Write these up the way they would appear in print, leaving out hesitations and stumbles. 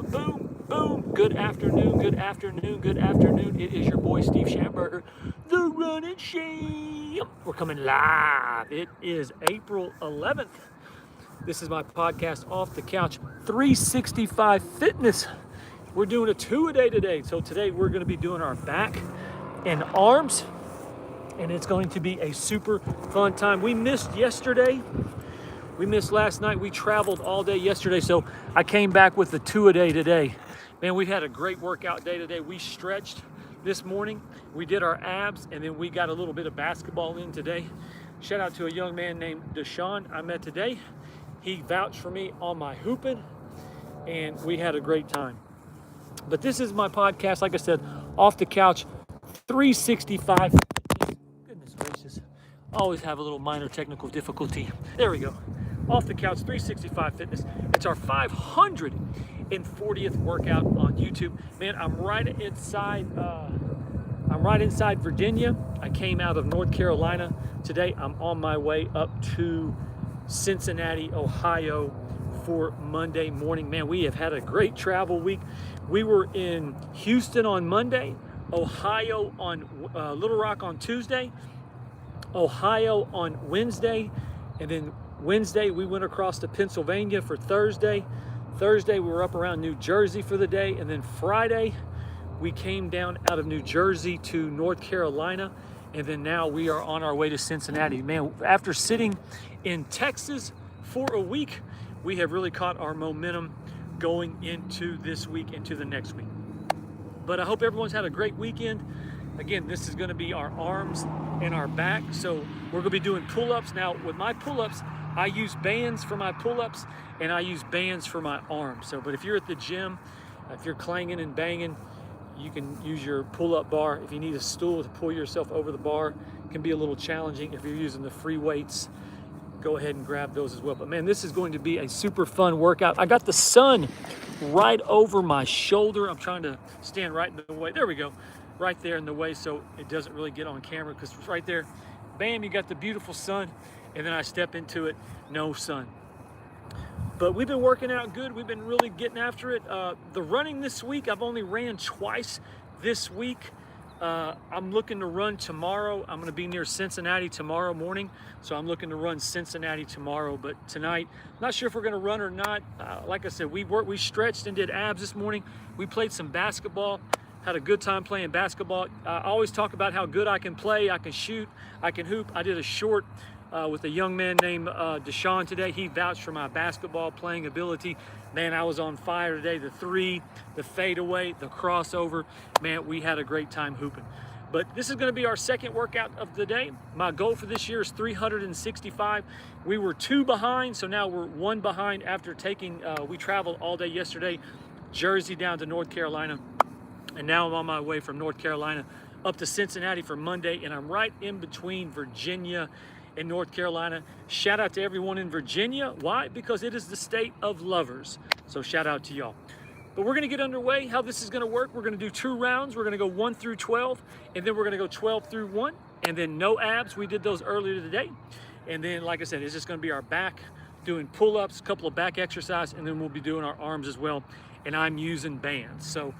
boom, boom. Good afternoon, good afternoon, good afternoon. It is your boy Steve Schamberger, the Running Sham. We're coming live. It is April 11th. This is my podcast, Off the Couch 365 Fitness. We're doing a two-a-day today. So today we're going to be doing our back and arms, and it's going to be a super fun time. We missed yesterday. We missed last night. We traveled all day yesterday, so I came back with the two-a-day today. Man, we had a great workout day today. We stretched this morning. We did our abs, and then we got a little bit of basketball in today. Shout out to a young man named Deshaun I met today. He vouched for me on my hooping, and we had a great time. But this is my podcast, like I said, Off the Couch 365. Goodness gracious. I always have a little minor technical difficulty. There we go. Off the Couch 365 Fitness. It's our 540th workout on YouTube. Man, I'm right inside Virginia. I came out of North Carolina today. I'm on my way up to Cincinnati, Ohio for Monday morning. Man, we have had a great travel week. We were in Houston on Monday, Ohio on Little Rock on Tuesday, Ohio on Wednesday, and then Wednesday we went across to Pennsylvania for Thursday. Thursday we were up around New Jersey for the day, and then Friday we came down out of New Jersey to North Carolina, and then now we are on our way to Cincinnati. Man, after sitting in Texas for a week, we have really caught our momentum going into this week, into the next week. But I hope everyone's had a great weekend. Again, this is going to be our arms and our back. So we're going to be doing pull-ups. Now, with my pull-ups, I use bands for my pull-ups and I use bands for my arms. But if you're at the gym, if you're clanging and banging, you can use your pull-up bar. If you need a stool to pull yourself over the bar, it can be a little challenging. If you're using the free weights, go ahead and grab those as well. But man, this is going to be a super fun workout. I got the sun right over my shoulder. I'm trying to stand right in the way. There we go. Right there in the way so it doesn't really get on camera, because right there, bam, you got the beautiful sun, and then I step into it, no sun. But we've been working out good. We've been really getting after it. The running this week, I've only ran twice this week. I'm looking to run tomorrow. I'm going to be near Cincinnati tomorrow morning, so I'm looking to run Cincinnati tomorrow. But tonight, not sure if we're going to run or not. Like I said, we stretched and did abs this morning. We played some basketball. Had a good time playing basketball. I always talk about how good I can play, I can shoot, I can hoop. I did a short with a young man named Deshaun today. He vouched for my basketball playing ability. Man, I was on fire today. The three, the fadeaway, the crossover. Man, we had a great time hooping. But this is going to be our second workout of the day. My goal for this year is 365. We were 2 behind, so now we're 1 behind after taking, we traveled all day yesterday, Jersey down to North Carolina. And now I'm on my way from North Carolina up to Cincinnati for Monday, and I'm right in between Virginia and North Carolina. Shout out to everyone in Virginia. Why? Because it is the state of lovers. So shout out to y'all. But we're gonna get underway. How this is gonna work, we're gonna do 2 rounds. We're gonna go 1 through 12, and then we're gonna go 12 through 1, and then no abs. We did those earlier today. And then, like I said, it's just gonna be our back, doing pull-ups, a couple of back exercises, and then we'll be doing our arms as well. And I'm using bands. So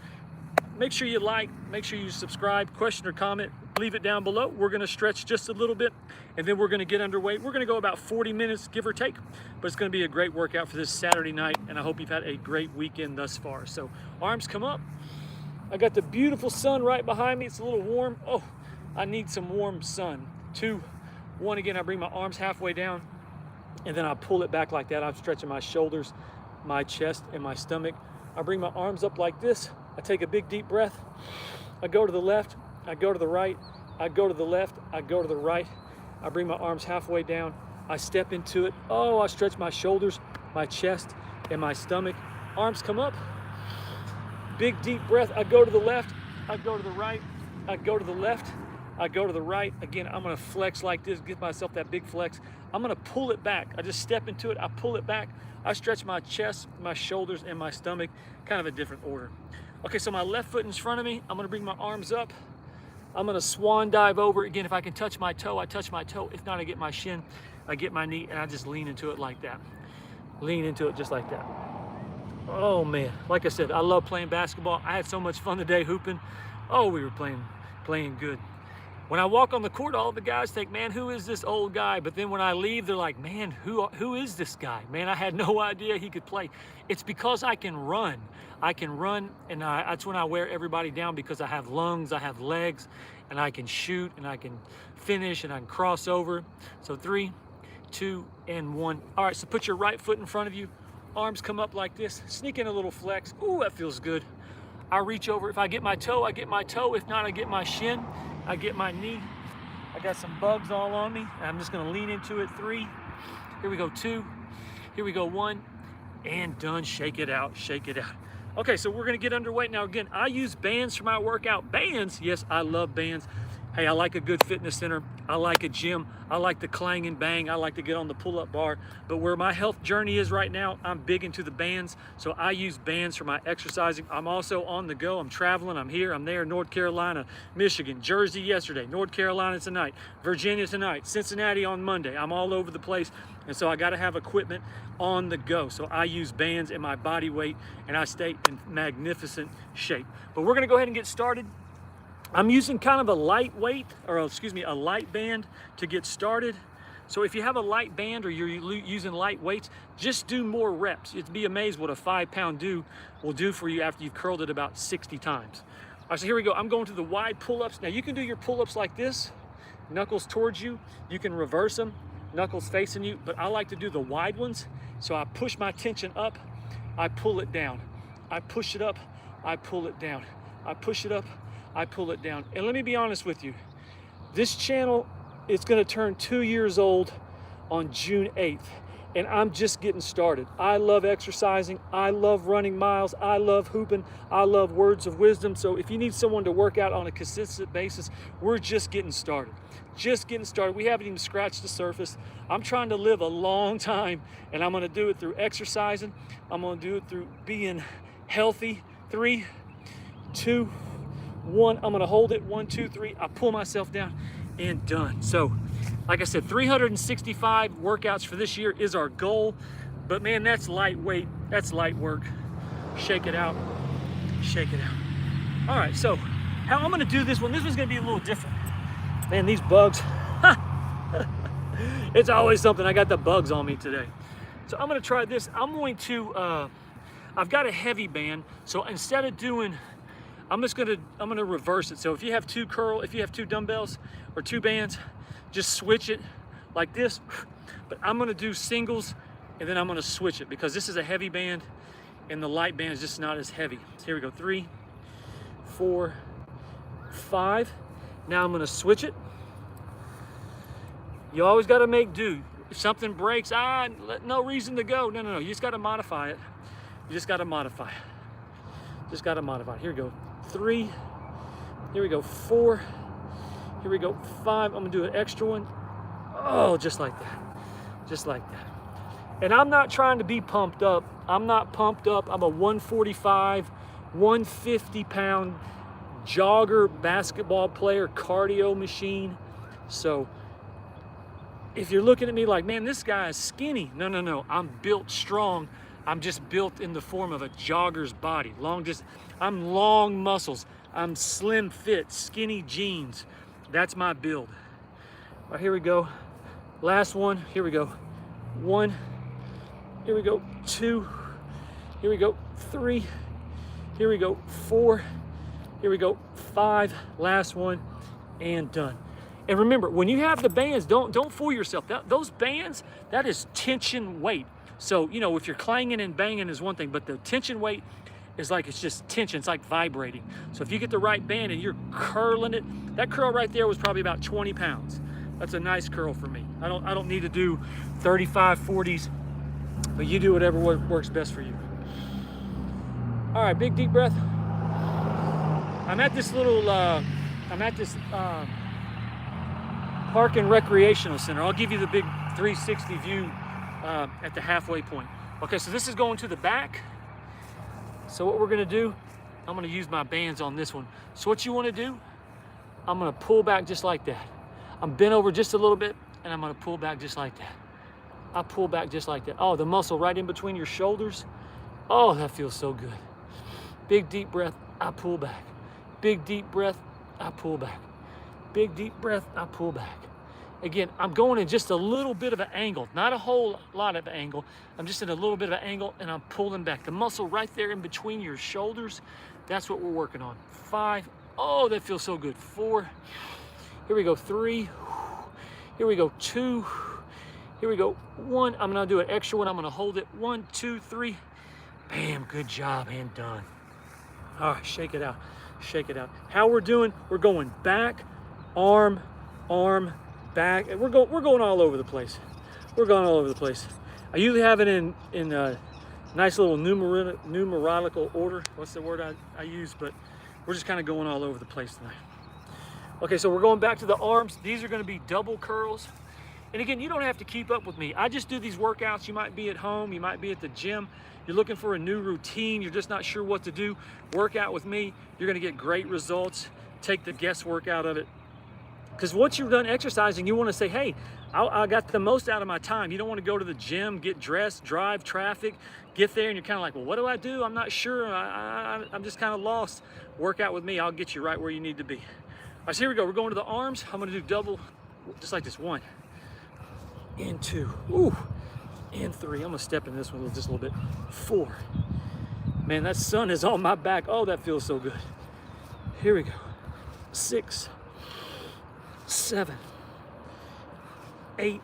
make sure you like, make sure you subscribe, question or comment, leave it down below. We're gonna stretch just a little bit, and then we're gonna get underway. We're gonna go about 40 minutes, give or take, but it's gonna be a great workout for this Saturday night, and I hope you've had a great weekend thus far. So arms come up. I got the beautiful sun right behind me. It's a little warm. Oh, I need some warm sun. 2, 1 again. I bring my arms halfway down, and then I pull it back like that. I'm stretching my shoulders, my chest, and my stomach. I bring my arms up like this. I take a big deep breath. I go to the left, I go to the right, I go to the left, I go to the right. I bring my arms halfway down. I step into it. Oh, I stretch my shoulders, my chest, and my stomach. Arms come up. Big deep breath. I go to the left, I go to the right, I go to the left, I go to the right. Again, I'm gonna flex like this, give myself that big flex. I'm gonna pull it back. I just step into it, I pull it back. I stretch my chest, my shoulders, and my stomach, kind of a different order. Okay, so my left foot in front of me, I'm gonna bring my arms up. I'm gonna swan dive over. Again, if I can touch my toe, I touch my toe. If not, I get my shin, I get my knee, and I just lean into it like that. Lean into it just like that. Oh man, like I said, I love playing basketball. I had so much fun today hooping. Oh, we were playing good. When I walk on the court, all the guys think, man, who is this old guy? But then when I leave, they're like, man, who is this guy? Man, I had no idea he could play. It's because I can run. I can run, and that's when I wear everybody down, because I have lungs, I have legs, and I can shoot, and I can finish, and I can cross over. So 3, 2, and 1. All right, so put your right foot in front of you. Arms come up like this. Sneak in a little flex. Ooh, that feels good. I reach over. If I get my toe, I get my toe. If not, I get my shin. I get my knee. I got some bugs all on me. I'm just gonna lean into it. 3, here we go, 2, here we go, 1, and done. Shake it out, shake it out. Okay, so we're gonna get underway. Now again, I use bands for my workout. Bands, yes, I love bands. Hey, I like a good fitness center. I like a gym. I like the clang and bang. I like to get on the pull-up bar. But where my health journey is right now, I'm big into the bands. So I use bands for my exercising. I'm also on the go. I'm traveling. I'm here. I'm there. North Carolina, Michigan, Jersey yesterday, North Carolina tonight, Virginia tonight, Cincinnati on Monday. I'm all over the place. And so I got to have equipment on the go. So I use bands in my body weight, and I stay in magnificent shape. But we're going to go ahead and get started. I'm using kind of a lightweight, or excuse me, a light band to get started. So if you have a light band or you're using light weights, just do more reps. You'd be amazed what a 5-pound will do for you after you've curled it about 60 times. All right, so here we go. I'm going to the wide pull-ups. Now you can do your pull-ups like this, knuckles towards you. You can reverse them, knuckles facing you, but I like to do the wide ones. So I push my tension up, I pull it down. I push it up, I pull it down. I push it up, I pull it down. And let me be honest with you, this channel is going to turn 2 years old on June 8th, and I'm just getting started. I love exercising, I love running miles, I love hooping, I love words of wisdom. So if you need someone to work out on a consistent basis, we're just getting started. Just getting started. We haven't even scratched the surface. I'm trying to live a long time, and I'm going to do it through exercising. I'm going to do it through being healthy. 3, 2, 1, I'm gonna hold it, 1, 2, 3, I pull myself down, and done. So, like I said, 365 workouts for this year is our goal, but man, that's lightweight, that's light work. Shake it out, shake it out. All right, so how I'm gonna do this one is gonna be a little different. Man, these bugs, it's always something. I got the bugs on me today. So I'm gonna try this. I'm going to, I've got a heavy band, so instead of doing, I'm gonna reverse it. So if you have two dumbbells or 2 bands, just switch it like this. But I'm gonna do singles, and then I'm gonna switch it, because this is a heavy band and the light band is just not as heavy. So here we go, 3, 4, 5. Now I'm gonna switch it. You always gotta make do. If something breaks, no reason to go. No, you just gotta modify it. You just gotta modify it. Just gotta modify it. Here we go. 3, here we go, 4, here we go, 5. I'm gonna do an extra one. Oh, just like that, just like that. And I'm not trying to be pumped up. I'm not pumped up. I'm a 145, 150 pound jogger, basketball player, cardio machine. So if you're looking at me like, man, this guy is skinny, no, I'm built strong. I'm just built in the form of a jogger's body. I'm long muscles. I'm slim fit, skinny jeans. That's my build. All right, here we go. Last one. Here we go. 1. Here we go. 2. Here we go. 3. Here we go. 4. Here we go. 5. Last one, and done. And remember, when you have the bands, don't fool yourself. Those bands, that is tension weight. So, you know, if you're clanging and banging is one thing, but the tension weight is like, it's just tension, it's like vibrating. So if you get the right band and you're curling it, that curl right there was probably about 20 pounds. That's a nice curl for me. I don't need to do 35, 40s, but you do whatever works best for you. All right, big deep breath. I'm at this park and recreational center. I'll give you the big 360 view at the halfway point. Okay, so this is going to the back. So what we're gonna do, I'm gonna use my bands on this one. So what you wanna do, I'm gonna pull back just like that. I'm bent over just a little bit, and I'm gonna pull back just like that. I pull back just like that. Oh, the muscle right in between your shoulders Oh, that feels so good. Big deep breath, I pull back. Big deep breath, I pull back. Big deep breath, I pull back. Again, I'm going in just a little bit of an angle, not a whole lot of an angle. I'm just in a little bit of an angle and I'm pulling back. The muscle right there in between your shoulders, that's what we're working on. 5, oh, that feels so good. 4, here we go. 3, here we go. 2, here we go. 1, I'm gonna do an extra one. I'm gonna hold it. 1, 2, 3, bam, good job, and done. All right, shake it out, shake it out. How we're doing, we're going back, arm, arm, back. We're going all over the place. We're going all over the place. I usually have it in a nice little numerical order. What's the word I use? But we're just kind of going all over the place tonight. Okay, so we're going back to the arms. These are going to be double curls. And again, you don't have to keep up with me. I just do these workouts. You might be at home, you might be at the gym. You're looking for a new routine. You're just not sure what to do. Work out with me. You're going to get great results. Take the guesswork out of it. Because once you're done exercising, you want to say, hey, I got the most out of my time. You don't want to go to the gym, get dressed, drive traffic, get there, and you're kind of like, well, what do I do? I'm not sure. I'm just kind of lost. Work out with me. I'll get you right where you need to be. All right, so here we go. We're going to the arms. I'm going to do double, just like this. 1, and 2, ooh, and 3. I'm going to step in this one just a little bit. 4. Man, that sun is on my back. Oh, that feels so good. Here we go. 6, 7, 8,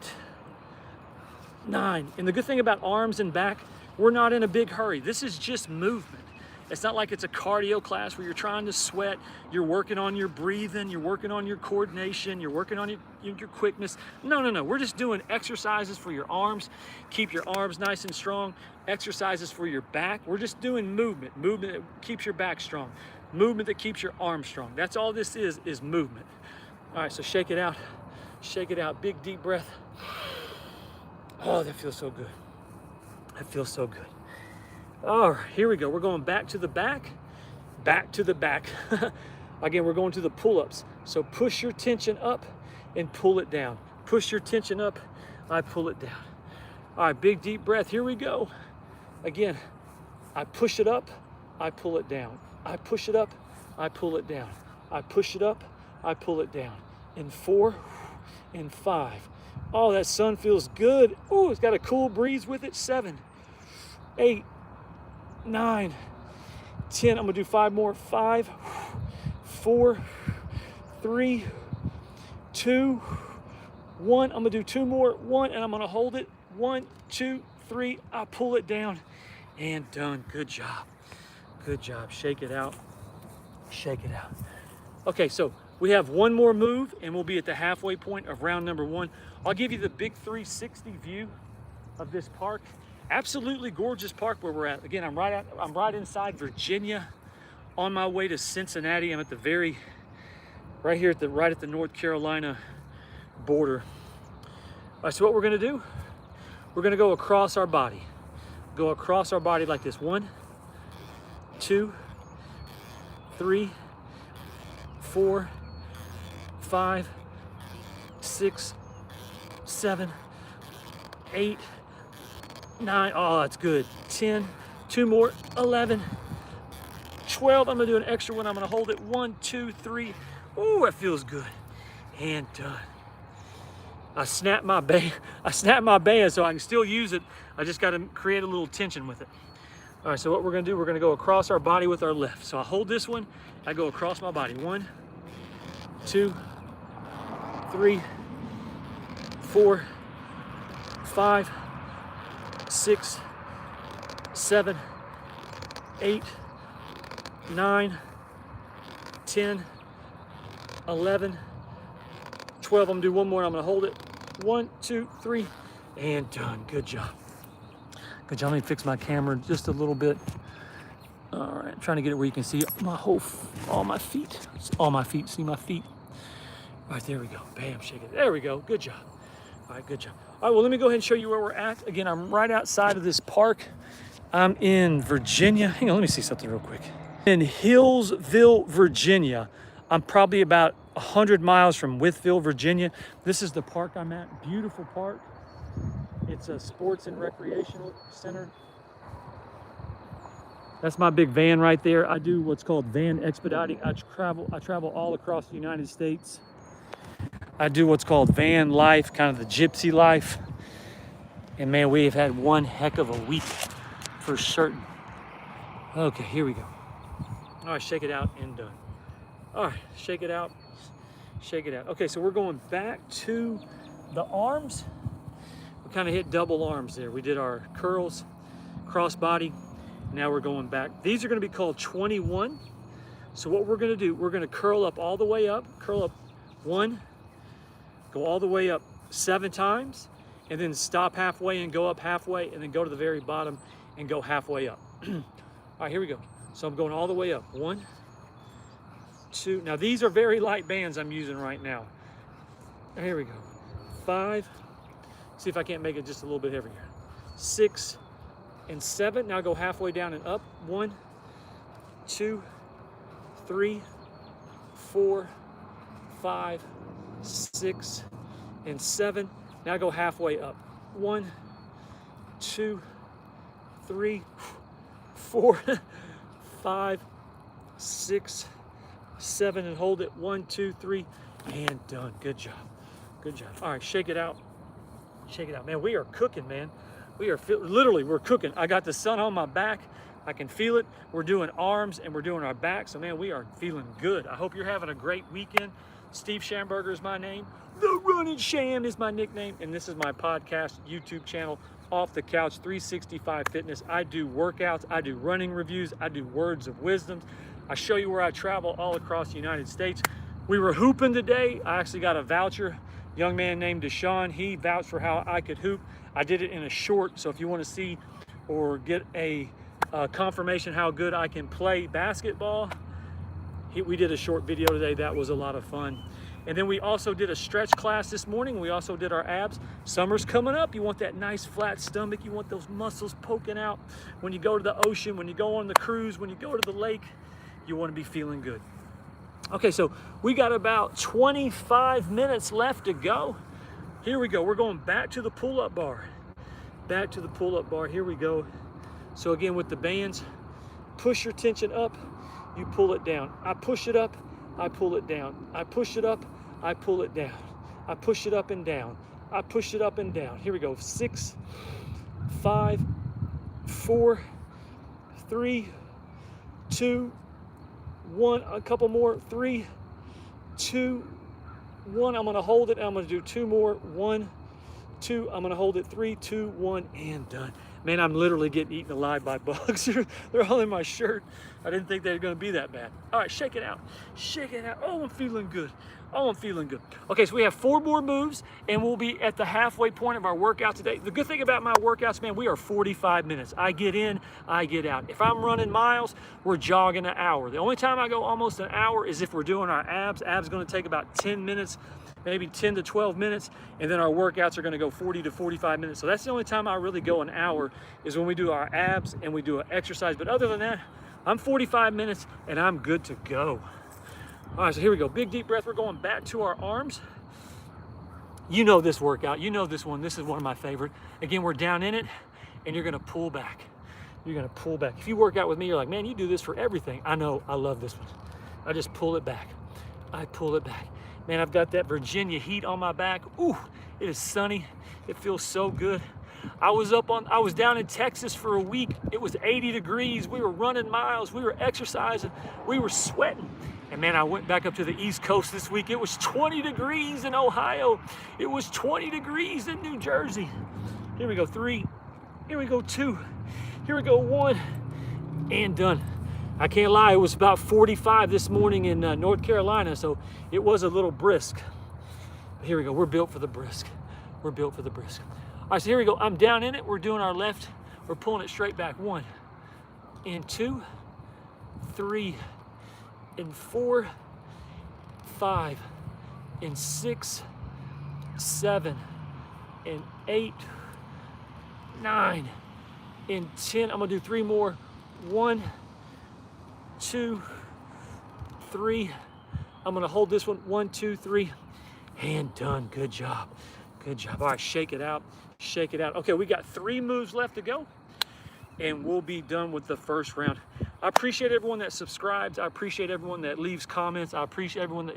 9. And the good thing about arms and back, we're not in a big hurry. This is just movement. It's not like it's a cardio class where you're trying to sweat. You're working on your breathing. You're working on your coordination. You're working on your quickness. No, no, no. We're just doing exercises for your arms. Keep your arms nice and strong. Exercises for your back. We're just doing movement. Movement that keeps your back strong. Movement that keeps your arms strong. That's all this is movement. All right, so shake it out. Shake it out. Big, deep breath. Oh, that feels so good. That feels so good. All right, here we go. We're going back to the back, back to the back. Again, we're going to the pull-ups. So push your tension up and pull it down. Push your tension up, I pull it down. All right, big, deep breath. Here we go. Again, I push it up, I pull it down. I push it up, I pull it down. I push it up, I pull it down. In 4, and 5. Oh, that sun feels good. Oh, it's got a cool breeze with it. 7, 8, 9, 10. I'm gonna do 5 more. 5, 4, 3, 2, 1. I'm gonna do 2 more. 1, and I'm gonna hold it. 1, 2, 3. I pull it down, and done. Good job. Good job. Shake it out. Shake it out. Okay, so we have one more move, and we'll be at the halfway point of round number 1. I'll give you the big 360 view of this park. Absolutely gorgeous park where we're at. Again, I'm right inside Virginia, on my way to Cincinnati. I'm at the right here right at the North Carolina border. All right, so what we're gonna do, we're gonna go across our body. Go across our body like this. 1, 2, 3, 4, 5, 6, 7, 8, 9. Oh, that's good. 10, 2 more. 11, 12. I'm gonna do an extra one. I'm gonna hold it. 1, 2, 3. Ooh, that feels good. And done. I snapped my band so I can still use it. I just got to create a little tension with it. All right, so what we're gonna do, we're gonna go across our body with our left. So I hold this one, I go across my body. 1, 2, 3, 4, 5, 6, 7, 8, 9, 10, 11, 12. I'm gonna do one more. I'm gonna hold it. 1, 2, 3, and done. Good job. Good job. Let me fix my camera just a little bit. All right, I'm trying to get it where you can see all my feet. All my feet. See my feet? All right, there we go. Bam, shake it. There we go. Good job. All right, good job. All right, well, let me go ahead and show you where we're at. Again, I'm right outside of this park. I'm in Virginia. Hang on, let me see something real quick. In Hillsville, Virginia. I'm probably about 100 miles from Wytheville, Virginia. This is the park I'm at. Beautiful park. It's a sports and recreational center. That's my big van right there. I do what's called van expediting. I travel all across the United States. I do what's called van life, kind of the gypsy life. And man, we have had one heck of a week for certain. Okay, here we go. All right, shake it out and done. All right, shake it out, shake it out. Okay, so we're going back to the arms. We kind of hit double arms there. We did our curls, cross body. Now we're going back. These are gonna be called 21. So what we're gonna do, we're gonna curl up all the way up, curl up 1, go all the way up 7 times, and then stop halfway and go up halfway, and then go to the very bottom and go halfway up. All right, here we go. So I'm going all the way up. 1, 2. Now these are very light bands I'm using right now. Here we go. 5. See if I can't make it just a little bit heavier. 6 and 7. Now go halfway down and up. 1, 2, 3, 4, 5, 6, and 7. Now go halfway up. 1, 2, 3, 4, 5, 6, 7, and hold it. 1, 2, 3, and done. Good job. Good job. All right, shake it out. Shake it out. Man, we are cooking, man. We are literally, we're cooking. I got the sun on my back. I can feel it. We're doing arms and we're doing our back. So man, we are feeling good. I hope you're having a great weekend. Steve Schamberger is my name. The Running Sham is my nickname. And this is my podcast, YouTube channel, Off the Couch 365 Fitness. I do workouts. I do running reviews. I do words of wisdom. I show you where I travel all across the United States. We were hooping today. I actually got a voucher. Young man named Deshaun, he vouched for how I could hoop. I did it in a short, so if you want to see or get a confirmation how good I can play basketball, we did a short video today. That was a lot of fun. And then we also did a stretch class this morning. We also did our abs. Summer's coming up. You want that nice flat stomach. You want those muscles poking out. When you go to the ocean, when you go on the cruise, when you go to the lake, you want to be feeling good. Okay, so we got about 25 minutes left to go. Here we go. We're going back to the pull-up bar. Back to the pull-up bar. Here we go. So again, with the bands, push your tension up, you pull it down. I push it up, I pull it down. I push it up, I pull it down. I push it up and down. I push it up and down. Here we go. 6, 5, 4, 3, 2, 1, a couple more. 3, 2, 1. I'm going to hold it. I'm going to do 2 more. 1, 2. I'm going to hold it. 3, 2, 1, and done. Man, I'm literally getting eaten alive by bugs. They're all in my shirt. I didn't think they were going to be that bad. All right, shake it out. Shake it out. Oh, I'm feeling good. Oh, I'm feeling good. Okay, so we have 4 more moves, and we'll be at the halfway point of our workout today. The good thing about my workouts, man, we are 45 minutes. I get in, I get out. If I'm running miles, we're jogging an hour. The only time I go almost an hour is if we're doing our abs. Abs going to take about 10 minutes, maybe 10 to 12 minutes, and then our workouts are going to go 40 to 45 minutes. So that's the only time I really go an hour is when we do our abs and we do an exercise. But other than that, I'm 45 minutes, and I'm good to go. All right, so here we go. Big deep breath. We're going back to our arms. You know this workout. You know this one. This is one of my favorite. Again, we're down in it, and you're going to pull back. You're going to pull back. If you work out with me, you're like, man, you do this for everything. I know. I love this one. I just pull it back. I pull it back. Man, I've got that Virginia heat on my back. Ooh, it is sunny. It feels so good. I was down in Texas for a week. It was 80 degrees. We were running miles. We were exercising. We were sweating. And man, I went back up to the East Coast this week. It was 20 degrees in Ohio. It was 20 degrees in New Jersey. Here we go, 3. Here we go, 2. Here we go, 1. And done. I can't lie, it was about 45 this morning in North Carolina, so it was a little brisk. But here we go, we're built for the brisk. We're built for the brisk. All right, so here we go. I'm down in it. We're doing our left. We're pulling it straight back. 1 and 2, 3 and 4, 5 and 6, 7 and 8, 9 and 10. I'm gonna do 3 more. 1, 2, 3. I'm gonna hold this one. 1, 2, 3, and done. Good job. Good job. All right, shake it out. Shake it out. Okay, we got 3 moves left to go. and we'll be done with the first round. I appreciate everyone that subscribes. I appreciate everyone that leaves comments. I appreciate everyone that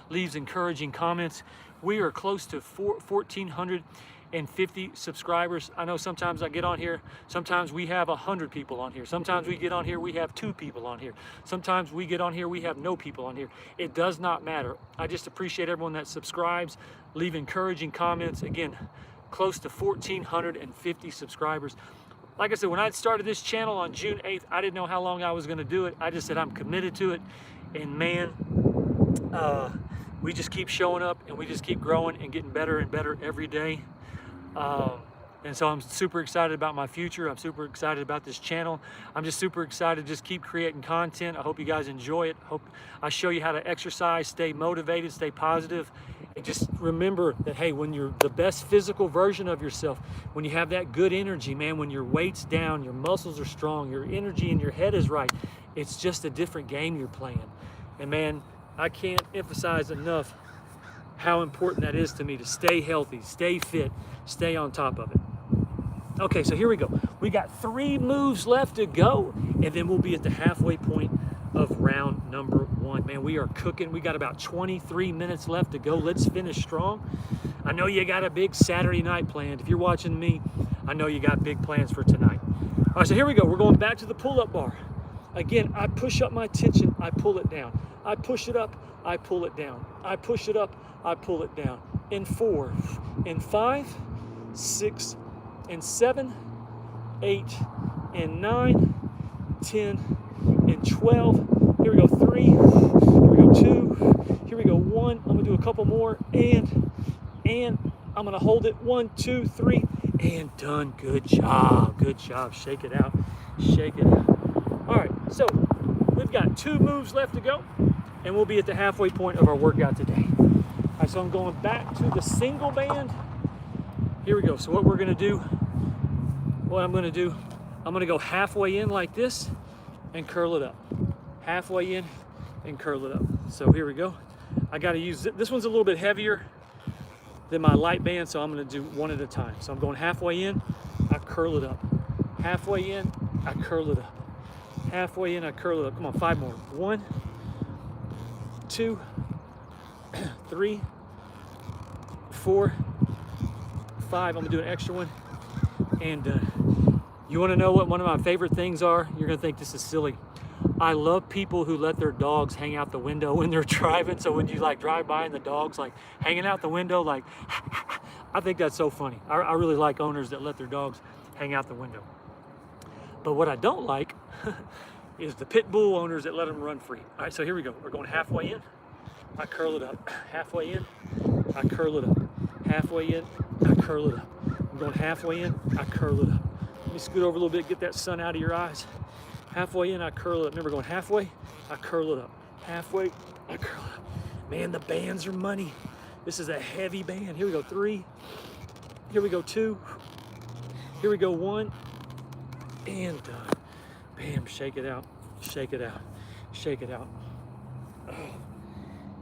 leaves encouraging comments. We are close to 1,450 subscribers. I know sometimes I get on here, sometimes we have 100 people on here. Sometimes we get on here, we have 2 people on here. Sometimes we get on here, we have no people on here. It does not matter. I just appreciate everyone that subscribes, leave encouraging comments. Again, close to 1,450 subscribers. Like I said, when I started this channel on June 8th, I didn't know how long I was gonna do it. I just said I'm committed to it. And man, we just keep showing up and we just keep growing and getting better and better every day. And so I'm super excited about my future. I'm super excited about this channel. I'm just super excited to just keep creating content. I hope you guys enjoy it. Hope I show you how to exercise, stay motivated, stay positive. And just remember that, hey, when you're the best physical version of yourself, when you have that good energy, man, when your weight's down, your muscles are strong, your energy in your head is right, it's just a different game you're playing. And man, I can't emphasize enough how important that is to me, to stay healthy, stay fit, stay on top of it. Okay, so here we go. We got 3 moves left to go, and then we'll be at the halfway point of round number 1. Man, we are cooking. We got about 23 minutes left to go. Let's finish strong. I know you got a big Saturday night planned. If you're watching me, I know you got big plans for tonight. All right, so here we go. We're going back to the pull-up bar. Again, I push up my tension, I pull it down. I push it up, I pull it down. I push it up, I pull it down. In 4, in 5, 6, and 7, 8, and 9, 10, and 12. Here we go, 3. Here we go, 2. Here we go, 1. I'm gonna do a couple more, and I'm gonna hold it. 1, 2, 3, and done. Good job, good job. Shake it out, shake it out. All right, so we've got 2 moves left to go, and we'll be at the halfway point of our workout today. All right, so I'm going back to the single band. Here we go. So what we're gonna do, I'm gonna go halfway in like this and curl it up. Halfway in and curl it up. So here we go. I gotta use, this one's a little bit heavier than my light band, so I'm gonna do one at a time. So I'm going halfway in, I curl it up. Halfway in, I curl it up. Halfway in, I curl it up. Come on, 5 more. 1, 2, 3, 4, 5. I'm gonna do an extra one. And you wanna know what one of my favorite things are? You're gonna think this is silly. I love people who let their dogs hang out the window when they're driving. So when you like drive by and the dog's like hanging out the window, like, I think that's so funny. I really like owners that let their dogs hang out the window. But what I don't like is the pit bull owners that let them run free. All right, so here we go. We're going halfway in, I curl it up. Halfway in, I curl it up. Halfway in, I curl it up. I'm going halfway in, I curl it up. Let me scoot over a little bit, get that sun out of your eyes. Halfway in, I curl it up. Remember, going halfway, I curl it up. Halfway, I curl it up. Man, the bands are money. This is a heavy band. Here we go, 3. Here we go, 2. Here we go, 1. And done. Bam, shake it out, shake it out, shake it out. Oh,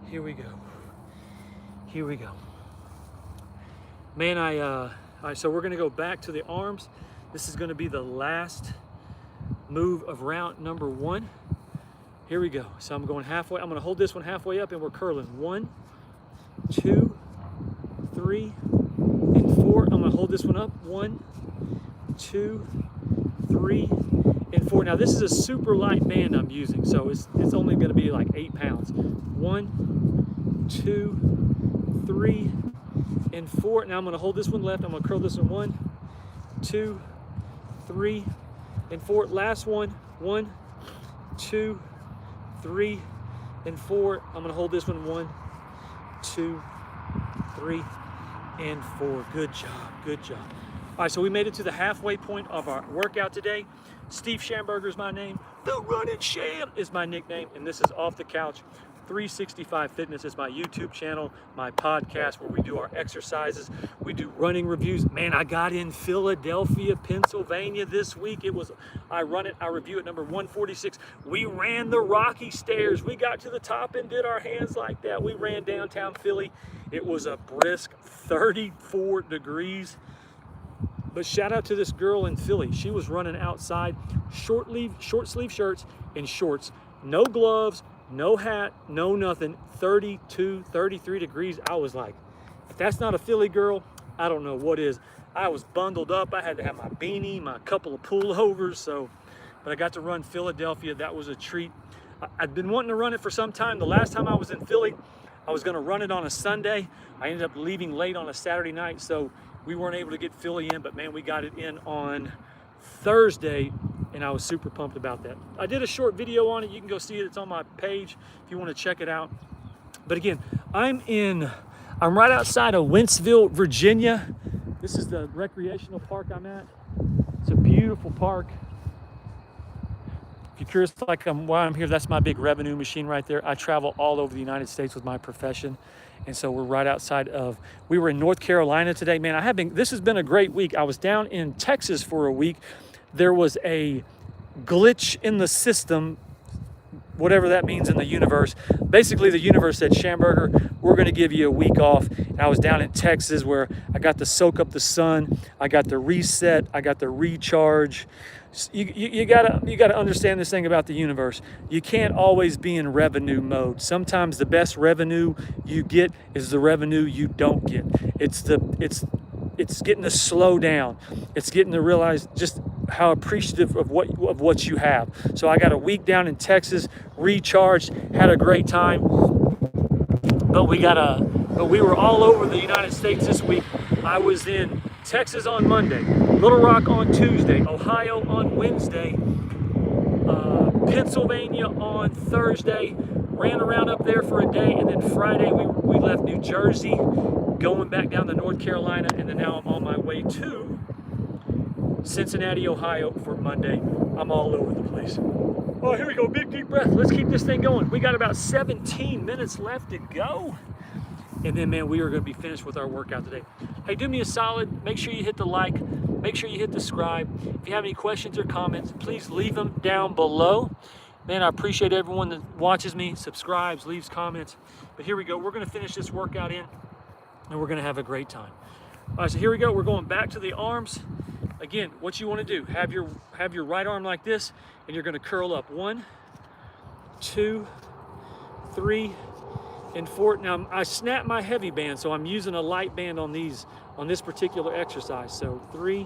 here we go. Here we go. Man, all right, so we're gonna go back to the arms. This is gonna be the last move of round number 1. Here we go. So I'm going halfway. I'm gonna hold this one halfway up and we're curling. 1, 2, 3, and 4. I'm gonna hold this one up. 1, 2, 3, and 4. Now this is a super light band I'm using, so it's only gonna be like 8 pounds. 1, 2, 3, and 4. Now I'm gonna hold this one left. I'm gonna curl this one. 1, 2, 3, and 4. Last one. 1, 2, 3, and 4. I'm gonna hold this one. 1, 2, 3, and 4. Good job, good job. All right, so we made it to the halfway point of our workout today. Steve Schamberger is my name. The Running Sham is my nickname, and this is Off the Couch 365 Fitness. Is my YouTube channel, my podcast where we do our exercises. We do running reviews. Man, I got in Philadelphia, Pennsylvania this week. I review at number 146. We ran the Rocky Stairs. We got to the top and did our hands like that. We ran downtown Philly. It was a brisk 34 degrees. But shout out to this girl in Philly. She was running outside, short sleeve shirts and shorts, no gloves, no hat, no nothing, 32, 33 degrees. I was like, if that's not a Philly girl, I don't know what is. I was bundled up. I had to have my beanie, my couple of pullovers. But I got to run Philadelphia. That was a treat. I'd been wanting to run it for some time. The last time I was in Philly, I was gonna run it on a Sunday. I ended up leaving late on a Saturday night, so we weren't able to get Philly in, but man, we got it in on Thursday, and I was super pumped about that. I did a short video on it. You can go see it. It's on my page if you want to check it out. But again, I'm right outside of Wentzville, Virginia. This is the recreational park I'm at. It's a beautiful park. If you're curious why I'm here, that's my big revenue machine right there. I travel all over the United States with my profession. And so we're right outside of, we were in North Carolina today. Man, this has been a great week. I was down in Texas for a week. There was a glitch in the system, whatever that means in the universe. Basically, the universe said, Schamberger, we're going to give you a week off. And I was down in Texas where I got to soak up the sun. I got the reset. I got the recharge. You gotta understand this thing about the universe. You can't always be in revenue mode. Sometimes the best revenue you get is the revenue you don't get. It's getting to slow down. It's getting to realize just how appreciative of what you have. So I got a week down in Texas, recharged, had a great time. But we were all over the United States this week. I was in Texas on Monday, Little Rock on Tuesday, Ohio on Wednesday, Pennsylvania on Thursday, ran around up there for a day, and then Friday we left New Jersey, going back down to North Carolina, and then now I'm on my way to Cincinnati, Ohio for Monday. I'm all over the place. Oh, here we go, big deep breath. Let's keep this thing going. We got about 17 minutes left to go. And then, man, we are going to be finished with our workout today. Hey, do me a solid. Make sure you hit the like. Make sure you hit the subscribe. If you have any questions or comments, please leave them down below. Man, I appreciate everyone that watches me, subscribes, leaves comments. But here we go. We're going to finish this workout in, and we're going to have a great time. All right, so here we go. We're going back to the arms. Again, what you want to do, have your right arm like this, and you're going to curl up. 1, 2, 3, and 4. Now I snap my heavy band, so I'm using a light band on this particular exercise. So 3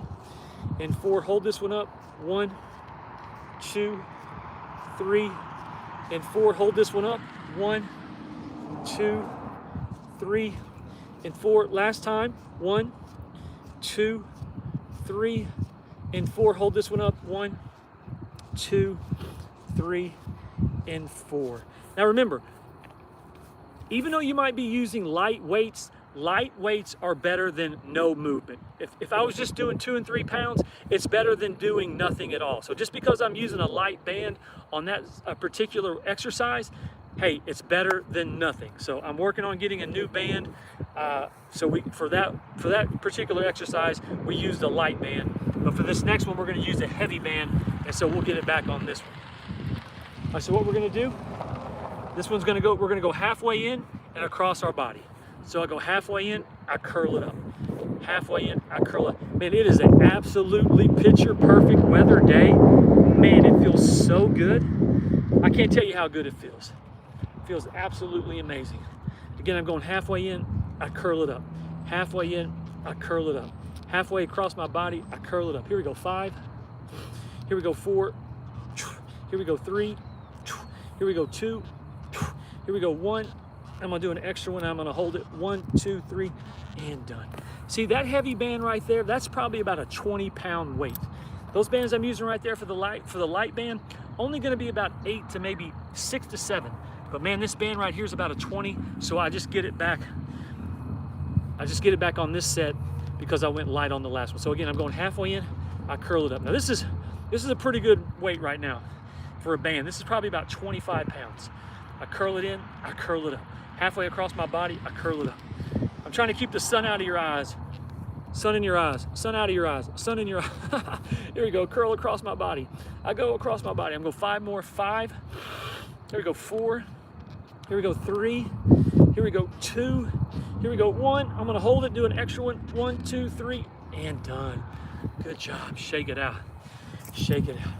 and 4. Hold this one up. 1, 2, 3, and 4. Hold this one up. 1, 2, 3, and 4. Last time. 1, 2, 3, and 4. Hold this one up. 1, 2, 3, and 4. Now remember, even though you might be using light weights are better than no movement. If I was just doing 2 and 3 pounds, it's better than doing nothing at all. So just because I'm using a light band on that particular exercise, hey, it's better than nothing. So I'm working on getting a new band. For that particular exercise, we used a light band. But for this next one, we're going to use a heavy band, and so we'll get it back on this one. All right, so what we're going to do, this one's we're going to go halfway in and across our body. So I go halfway in, I curl it up. Halfway in, I curl it. Man, it is an absolutely picture perfect weather day. Man, it feels so good. I can't tell you how good it feels. It feels absolutely amazing. Again, I'm going halfway in, I curl it up. Halfway in, I curl it up. Halfway across my body, I curl it up. Here we go, 5. Here we go, 4. Here we go, 3. Here we go, 2. Here we go, 1. I'm gonna do an extra one. I'm gonna hold it. 1, 2, 3, and done. See that heavy band right there? That's probably about a 20-pound weight. Those bands I'm using right there for the light band, only gonna be about 8 to maybe 6 to 7. But man, this band right here is about a 20. So I just get it back. I just get it back on this set because I went light on the last one. So again, I'm going halfway in. I curl it up. Now this is a pretty good weight right now for a band. This is probably about 25 pounds. I curl it in, I curl it up. Halfway across my body, I curl it up. I'm trying to keep the sun out of your eyes. Sun in your eyes, sun out of your eyes, sun in your eyes. Here we go, curl across my body. I go across my body. I'm going to go 5 more, 5. Here we go, 4. Here we go, 3. Here we go, 2. Here we go, 1. I'm going to hold it, do an extra one. 1, 2, 3, and done. Good job. Shake it out. Shake it out.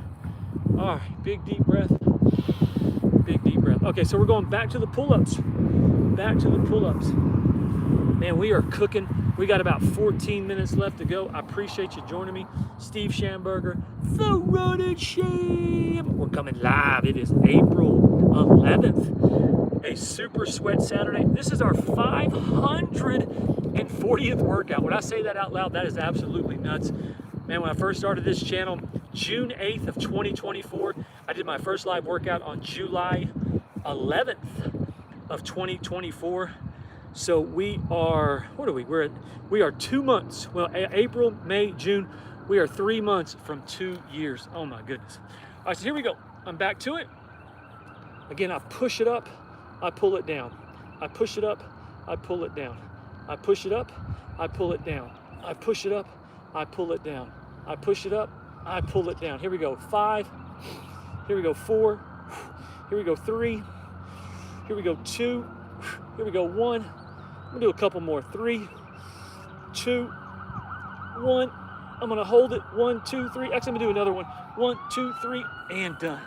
All right, big deep breath. Big deep breath. Okay, so we're going back to the pull-ups. Back to the pull-ups. Man, we are cooking. We got about 14 minutes left to go. I appreciate you joining me. Steve Schamberger, the Running Sham. We're coming live. It is April 11th, a super sweat Saturday. This is our 540th workout. When I say that out loud, that is absolutely nuts. Man, when I first started this channel, June 8th of 2024, I did my first live workout on July 11th of 2024. So we are, what are we? We are 2 months. Well, April, May, June. We are 3 months from 2 years. Oh my goodness. All right, so here we go. I'm back to it. Again, I push it up, I pull it down. I push it up, I pull it down. I push it up, I pull it down. I push it up, I pull it down. I push it up, I pull it down. Here we go, 5. Here we go, 4. Here we go, 3. Here we go, 2. Here we go, 1. I'm gonna do a couple more. 3, 2, 1. I'm gonna hold it. 1, 2, 3. Actually, I'm gonna do another one. 1, 2, 3, and done.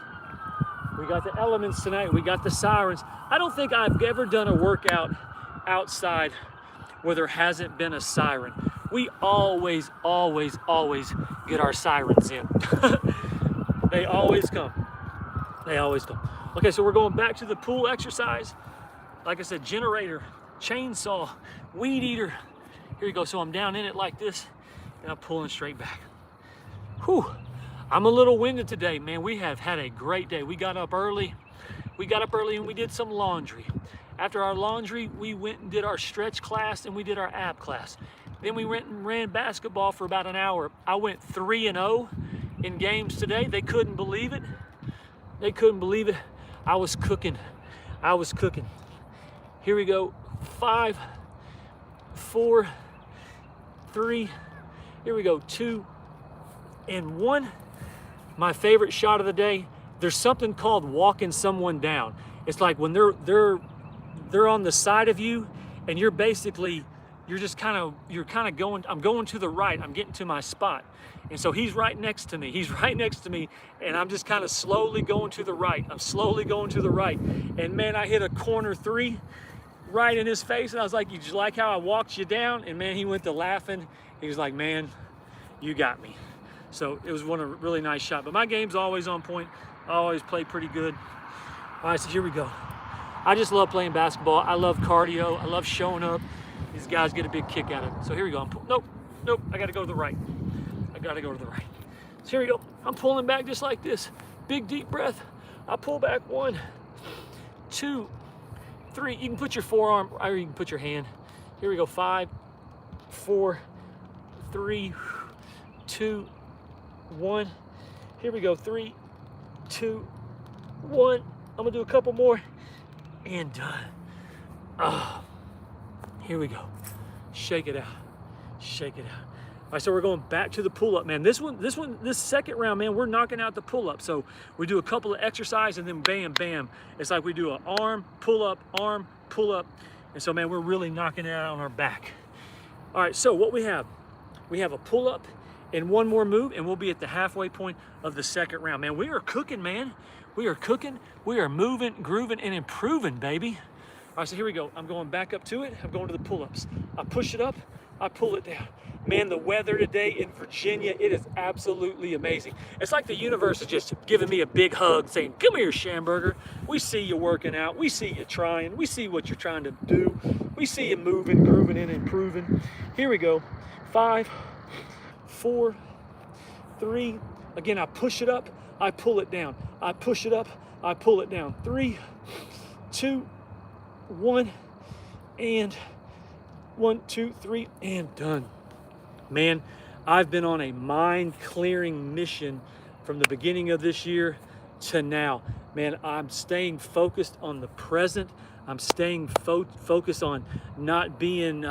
We got the elements tonight. We got the sirens. I don't think I've ever done a workout outside where there hasn't been a siren. We always get our sirens in. They always come. They always come. Okay, so we're going back to the pool exercise. Like I said, generator, chainsaw, weed eater. Here you go. So I'm down in it like this, and I'm pulling straight back. Whew. I'm a little winded today, man. We have had a great day. We got up early. And we did some laundry. After our laundry, we went and did our stretch class and we did our ab class. Then we went and ran basketball for about an hour. I went 3-0 in games today. They couldn't believe it. They couldn't believe it. I was cooking. I was cooking. Here we go. 5, 4, 3. Here we go. 2 and 1. My favorite shot of the day. There's something called walking someone down. It's like when they're on the side of you, and you're kind of going. I'm going to the right. I'm getting to my spot, and so he's right next to me. He's right next to me, and I'm just kind of slowly going to the right. I'm slowly going to the right, and man, I hit a corner 3 right in his face, and I was like, "You just like how I walked you down?" And man, he went to laughing. He was like, "Man, you got me." So it was a really nice shot. But my game's always on point. I always play pretty good. All right, so here we go. I just love playing basketball. I love cardio. I love showing up. These guys get a big kick out of it. So here we go. Nope. I got to go to the right. So here we go. I'm pulling back just like this. Big deep breath. I pull back 1, 2, 3. You can put your forearm, or you can put your hand. Here we go. 5, 4, 3, 2, 1. Here we go. 3, 2, 1. I'm gonna do a couple more and done. Oh, here we go. Shake it out. Shake it out. All right, so we're going back to the pull-up, man. This second round, man, we're knocking out the pull-up. So we do a couple of exercises and then bam, bam. It's like we do an arm, pull-up, arm, pull-up. And so, man, we're really knocking it out on our back. All right, so what we have a pull-up and one more move, and we'll be at the halfway point of the second round. Man, we are cooking, man. We are cooking. We are moving, grooving, and improving, baby. All right, so here we go. I'm going back up to it. I'm going to the pull-ups. I push it up. I pull it down. Man, the weather today in Virginia, it is absolutely amazing. It's like the universe is just giving me a big hug saying, "Come here, Schamberger. We see you working out. We see you trying. We see what you're trying to do. We see you moving, grooving, and improving." Here we go. 5, 4, 3. Again, I push it up. I pull it down. I push it up. I pull it down. 3, 2, 1, and 1, 2, 3, and done. Man, I've been on a mind-clearing mission from the beginning of this year to now. Man, I'm staying focused on the present. I'm staying focused on not being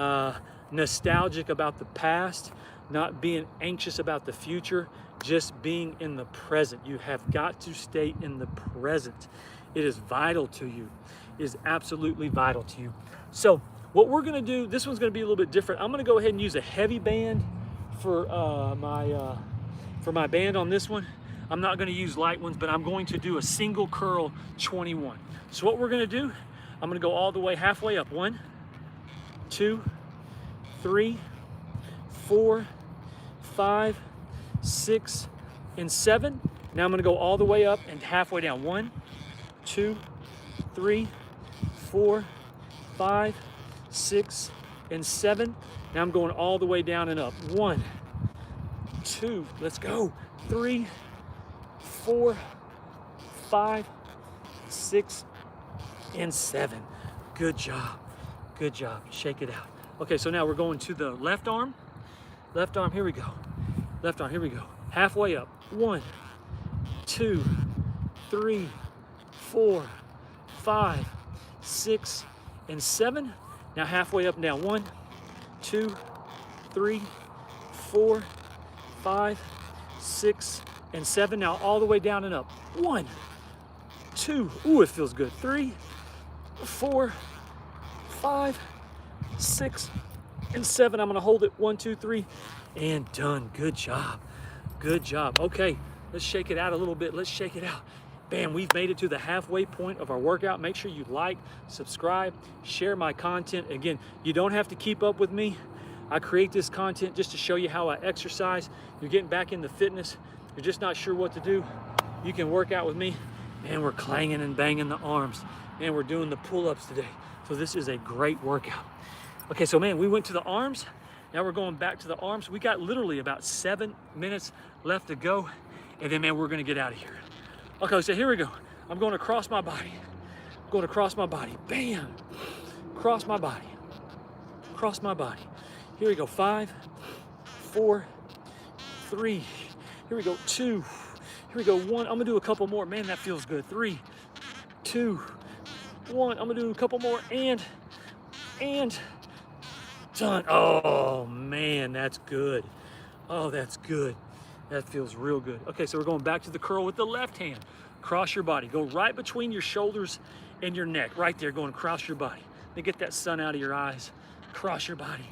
nostalgic about the past, not being anxious about the future, just being in the present. You have got to stay in the present. It is vital to you. It is absolutely vital to you. So what we're gonna do, this one's gonna be a little bit different. I'm gonna go ahead and use a heavy band for my band on this one. I'm not going to use light ones, but I'm going to do a single curl 21. So what we're going to do, I'm going to go all the way halfway up. 1, 2, 3, 4, 5, 6, and 7. Now I'm going to go all the way up and halfway down. 1, 2, 3, 4, 5, 6, and 7. Now I'm going all the way down and up. 1, 2, let's go. 3, 4, 5, 6, and 7. Good job. Good job. Shake it out. Okay, so now we're going to the left arm. Left arm, here we go. Left arm, here we go. Halfway up. 1, 2, 3, 4, 5, 6, and 7. Now halfway up and down. 1, 2, 3, 4, 5, 6, and 7. Now all the way down and up. 1, 2, ooh, it feels good. 3, 4, 5, 6, and 7. I'm gonna hold it. 1, 2, 3, and done. Good job. Good job. Okay, let's shake it out a little bit. Let's shake it out. Bam, we've made it to the halfway point of our workout. Make sure you like, subscribe, share my content. Again, you don't have to keep up with me. I create this content just to show you how I exercise. You're getting back into fitness. You're just not sure what to do. You can work out with me. Man, we're clanging and banging the arms. Man, we're doing the pull-ups today. So this is a great workout. Okay, so man, we went to the arms. Now we're going back to the arms. We got literally about 7 minutes left to go. And then, man, we're gonna get out of here. Okay, so here we go. I'm going across my body. I'm going across my body. Bam! Cross my body. Cross my body. Here we go. 5, 4, 3. Here we go. 2. Here we go. 1. I'm gonna do a couple more. Man, that feels good. 3, 2, 1. I'm gonna do a couple more. And done. Oh man, that's good. Oh, that's good. That feels real good. Okay, so we're going back to the curl with the left hand. Cross your body. Go right between your shoulders and your neck. Right there, going across your body. Then get that sun out of your eyes. Cross your body.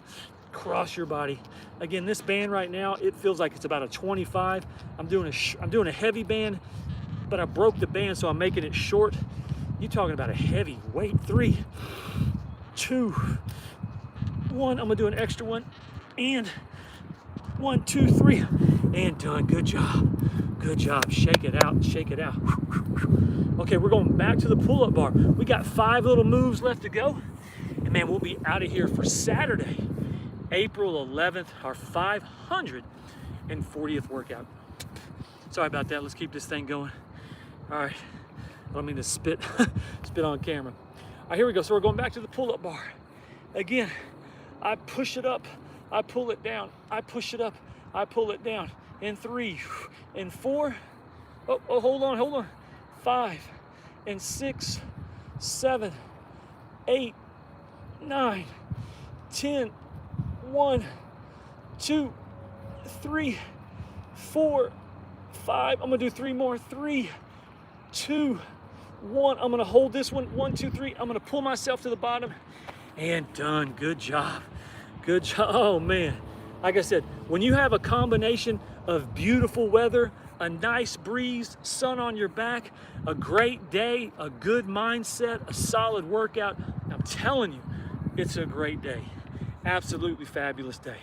Cross your body. Again, this band right now, it feels like it's about a 25. I'm doing a heavy band, but I broke the band, so I'm making it short. You're talking about a heavy weight. 3, 2, 1. I'm gonna do an extra one. And 1, 2, 3, and done. Good job. Good job. Shake it out. Shake it out. Okay, we're going back to the pull-up bar. We got 5 little moves left to go. And man, we'll be out of here for Saturday, April 11th, our 540th workout. Sorry about that. Let's keep this thing going. All right. I don't mean to spit on camera. All right, here we go. So we're going back to the pull-up bar. Again, I push it up, I pull it down, I push it up, I pull it down. And 3, and 4, oh, hold on. 5, and 6, 7, 8, 9, 10, 1, 2, 3, 4, 5. I'm gonna do 3 more. 3, 2, 1. I'm gonna hold this one. 1, 2, 3. I'm gonna pull myself to the bottom. And done. Good job. Good job. Oh man, like I said, when you have a combination of beautiful weather, a nice breeze, sun on your back, a great day, a good mindset, a solid workout, I'm telling you, it's a great day. Absolutely fabulous day.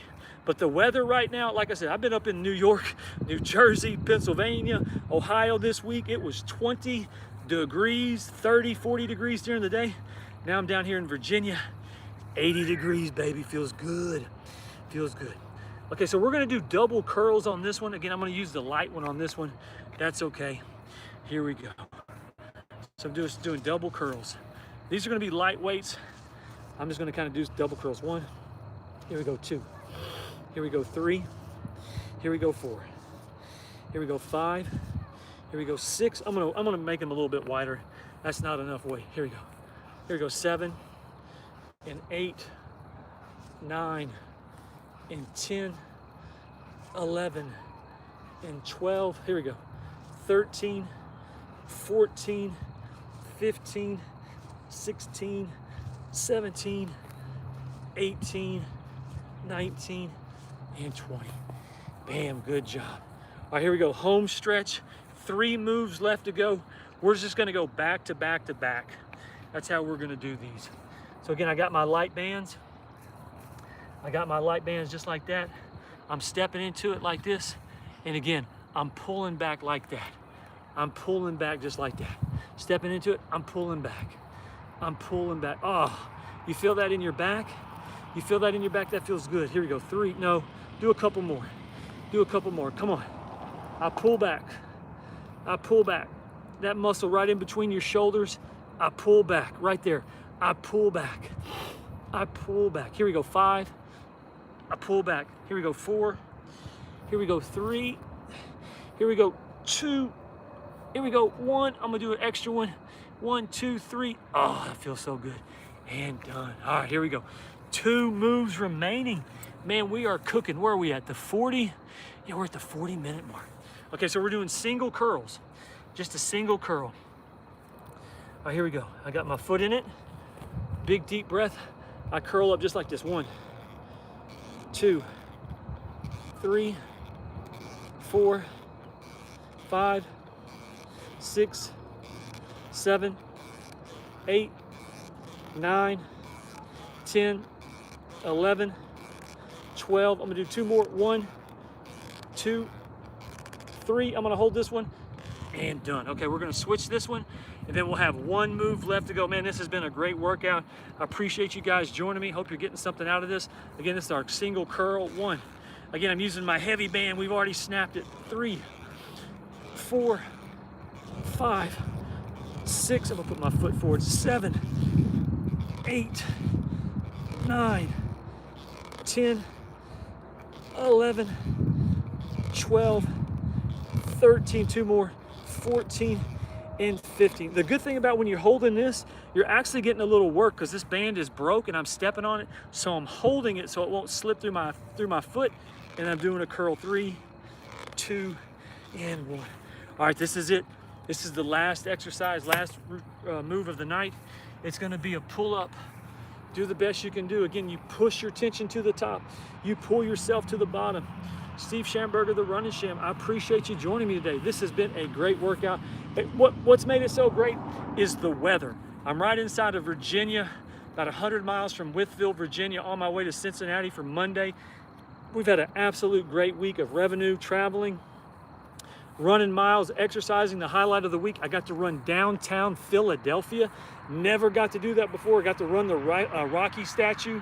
But the weather right now, like I said, I've been up in New York, New Jersey, Pennsylvania, Ohio this week. It was 20 degrees, 30, 40 degrees during the day. Now I'm down here in Virginia. 80 degrees, baby. Feels good. Feels good. Okay, so we're gonna do double curls on this one. Again, I'm gonna use the light one on this one. That's okay. Here we go. So I'm just doing double curls. These are gonna be light weights. I'm just gonna kind of do double curls. 1, here we go. 2, here we go. 3, here we go. 4, here we go. 5, here we go. 6. I'm gonna make them a little bit wider. That's not enough weight. Here we go. Here we go. 7, and 8, 9, and 10, 11, and 12. Here we go. 13, 14, 15, 16, 17, 18, 19, and 20. Bam, good job. All right, here we go, home stretch. 3 moves left to go. We're just gonna go back to back to back. That's how we're gonna do these. So again, I got my light bands. I got my light bands just like that. I'm stepping into it like this. And again, I'm pulling back like that. I'm pulling back just like that. Stepping into it, I'm pulling back. I'm pulling back. Oh, you feel that in your back? You feel that in your back? That feels good. Here we go, 3, no, do a couple more. Do a couple more, come on. I pull back, I pull back. That muscle right in between your shoulders, I pull back, right there. I pull back, I pull back. Here we go, 5, I pull back. Here we go, 4, here we go, 3, here we go, 2, here we go, 1. I'm gonna do an extra one. 1, 2, 3. Oh, that feels so good. And done. All right, here we go. 2 moves remaining. Man, we are cooking. Where are we at? The 40? Yeah, we're at the 40-minute mark. Okay, so we're doing single curls. Just a single curl. All right, here we go. I got my foot in it. Big deep breath. I curl up just like this. 1, 2, 3, 4, 5, 6, 7, 8, 9, 10, 11, 12. I'm gonna do 2 more. 1, 2, 3. I'm gonna hold this one and done. Okay, we're gonna switch this one and then we'll have 1 move left to go. Man, this has been a great workout. I appreciate you guys joining me. Hope you're getting something out of this. Again, this is our single curl. 1. Again, I'm using my heavy band. We've already snapped it. 3, 4, 5, 6. I'm gonna put my foot forward. 7, 8, 9, 10, 11, 12, 13, 2 more, 14, and 15. The good thing about when you're holding this, you're actually getting a little work because this band is broke and I'm stepping on it. So I'm holding it so it won't slip through my foot. And I'm doing a curl. 3, 2, and 1. All right, this is it. This is the last exercise, last move of the night. It's gonna be a pull-up. Do the best you can do. Again, you push your tension to the top. You pull yourself to the bottom. Steve Schamberger, the Running Sham, I appreciate you joining me today. This has been a great workout. What's made it so great is the weather. I'm right inside of Virginia, about 100 miles from Wytheville, Virginia, on my way to Cincinnati for Monday. We've had an absolute great week of revenue, traveling, running miles, exercising. The highlight of the week, I got to run downtown Philadelphia. Never got to do that before. I got to run the Rocky statue.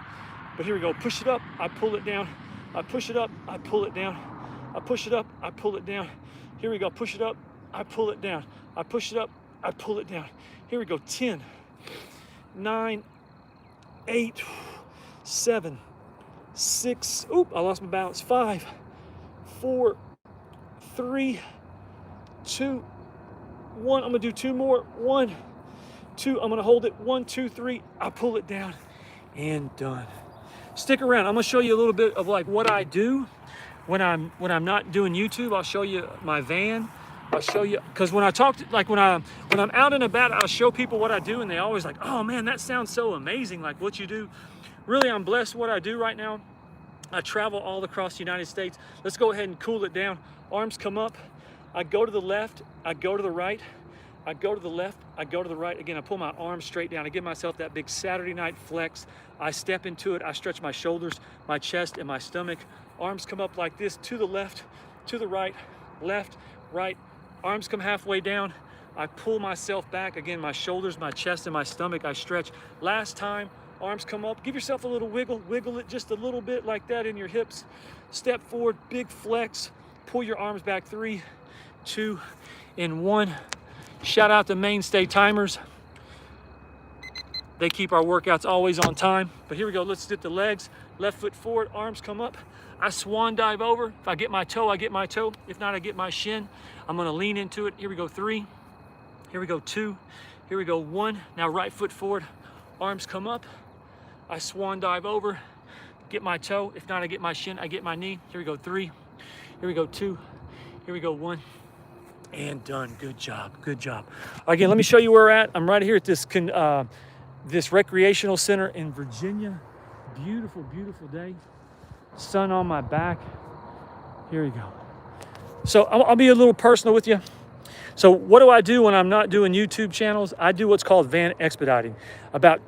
But here we go. Push it up, I pull it down. I push it up, I pull it down. I push it up, I pull it down. Here we go. Push it up, I pull it down. I push it up, I pull it down. Here we go. 10, 9, 8, 7, 6. Oop, I lost my balance. 5, 4, 3, 2, 1. I'm gonna do 2 more. 1, 2. I'm gonna hold it. 1, 2, 3. I pull it down and done. Stick around. I'm gonna show you a little bit of like what I do when I'm not doing YouTube. I'll show you my van. I'll show you, because when I talk to, like when I'm out and about, I'll show people what I do and they always like, oh man, that sounds so amazing, like what you do. Really, I'm blessed what I do right now. I travel all across the United States. Let's go ahead and cool it down. Arms come up. I go to the left, I go to the right, I go to the left, I go to the right. Again, I pull my arms straight down. I give myself that big Saturday night flex. I step into it. I stretch my shoulders, my chest, and my stomach. Arms come up like this, to the left, to the right, left, right. Arms come halfway down. I pull myself back. Again, my shoulders, my chest, and my stomach, I stretch. Last time, arms come up. Give yourself a little wiggle. Wiggle it just a little bit like that in your hips. Step forward, big flex. Pull your arms back. 3, 2, and 1. Shout out to Mainstay Timers. They keep our workouts always on time. But here we go. Let's hit the legs. Left foot forward, arms come up. I swan dive over. If I get my toe, I get my toe. If not, I get my shin. I'm gonna lean into it. Here we go. 3. Here we go. 2. Here we go. 1. Now right foot forward, arms come up. I swan dive over, get my toe. If not, I get my shin, I get my knee. Here we go. 3. Here we go. 2. Here we go. 1. And done. Good job. Good job. Again, let me show you where we're at. I'm right here at this recreational center in Virginia. Beautiful, beautiful day. Sun on my back. Here you go. So I'll be a little personal with you. So what do I do when I'm not doing YouTube channels? I do what's called van expediting. About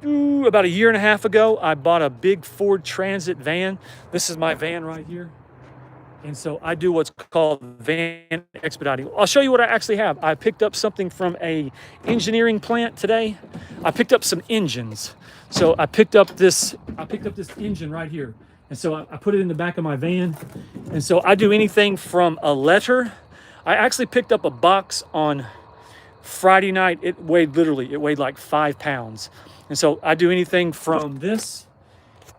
a year and a half ago, I bought a big Ford Transit van. This is my van right here. And so I do what's called van expediting. I'll show you what I actually have. I picked up something from a engineering plant today. I picked up some engines. So I picked up this engine right here. And so I put it in the back of my van. And so I do anything from a letter. I actually picked up a box on Friday night. It weighed like 5 pounds. And so I do anything from this.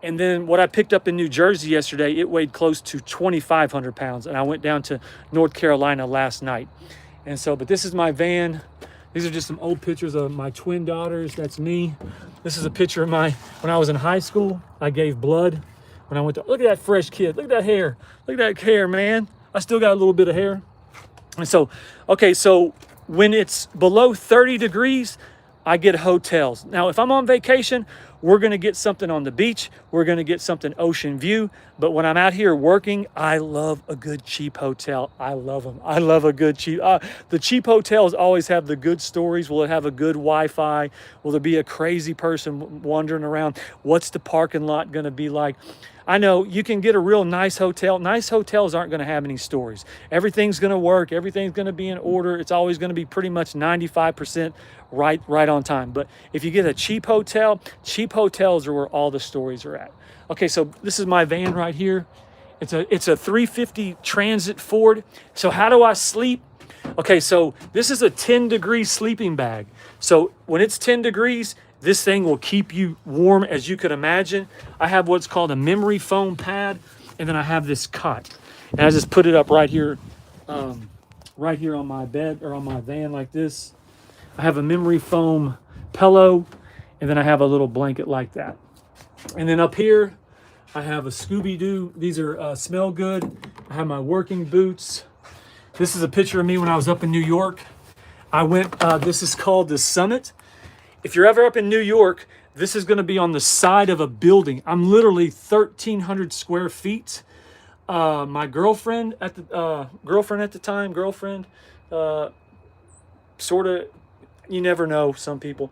And then what I picked up in New Jersey yesterday, it weighed close to 2,500 pounds. And I went down to North Carolina last night. And so, but this is my van. These are just some old pictures of my twin daughters. That's me. This is a picture of when I was in high school. I gave blood when I went to, look at that fresh kid. Look at that hair. Look at that hair, man. I still got a little bit of hair. And so, okay, so when it's below 30 degrees, I get hotels. Now, if I'm on vacation, we're gonna get something on the beach. We're gonna get something ocean view. But when I'm out here working, I love a good cheap hotel. I love them. I love a good cheap. The cheap hotels always have the good stories. Will it have a good Wi-Fi? Will there be a crazy person wandering around? What's the parking lot gonna be like? I know you can get a real nice hotel. Nice hotels aren't going to have any stories. Everything's going to work. Everything's going to be in order. It's always going to be pretty much 95% right on time. But if you get a cheap hotels are where all the stories are at. Okay, so this is my van right here. It's a 350 Transit Ford. So how do I sleep? Okay, so this is a 10-degree sleeping bag. So when it's 10 degrees, this thing will keep you warm as you could imagine. I have what's called a memory foam pad, and then I have this cot. And I just put it up right here on my bed or on my van like this. I have a memory foam pillow, and then I have a little blanket like that. And then up here, I have a Scooby-Doo. These are smell good. I have my working boots. This is a picture of me when I was up in New York. I went, this is called the Summit. If you're ever up in New York, this is going to be on the side of a building. I'm literally 1,300 square feet. My girlfriend at the time, sort of, you never know, some people.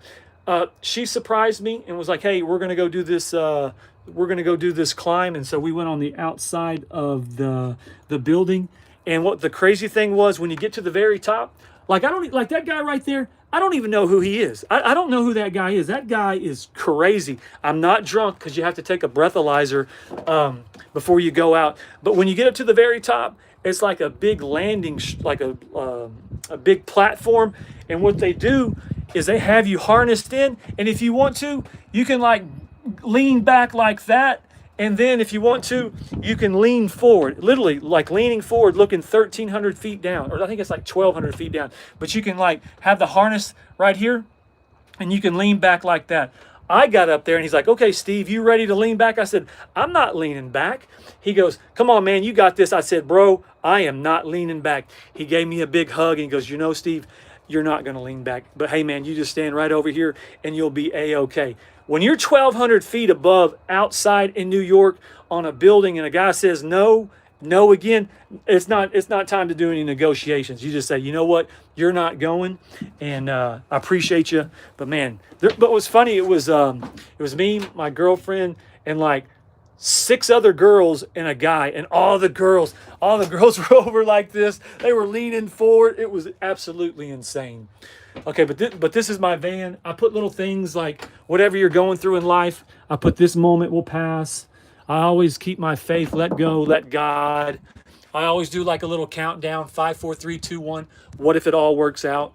She surprised me and was like, "Hey, we're going to go do this. We're going to go do this climb." And so we went on the outside of the building. And what the crazy thing was, when you get to the very top, like that guy right there. I don't even know who he is. I don't know who that guy is. That guy is crazy. I'm not drunk because you have to take a breathalyzer before you go out. But when you get up to the very top, it's like a big landing, like a big platform. And what they do is they have you harnessed in. And if you want to, you can like lean back like that. And then if you want to, you can lean forward, literally like leaning forward, looking 1,300 feet down, or I think it's like 1,200 feet down. But you can like have the harness right here and you can lean back like that. I got up there and he's like, "Okay, Steve, you ready to lean back?" I said, "I'm not leaning back." He goes, "Come on, man, you got this." I said, "Bro, I am not leaning back." He gave me a big hug and he goes, "You know, Steve, you're not going to lean back. But hey, man, you just stand right over here and you'll be A-okay." When you're 1,200 feet above outside in New York on a building and a guy says no again, it's not time to do any negotiations. You just say, "You know what, you're not going, and I appreciate you." But man, but what's funny, it was me, my girlfriend, and like 6 other girls and a guy, and all the girls were over like this. They were leaning forward. It was absolutely insane. Okay, but this is my van. I put little things like whatever you're going through in life, I put "this moment will pass." I always keep my faith, let go, let God. I always do like a little countdown, 5, 4, 3, 2, 1. What if it all works out?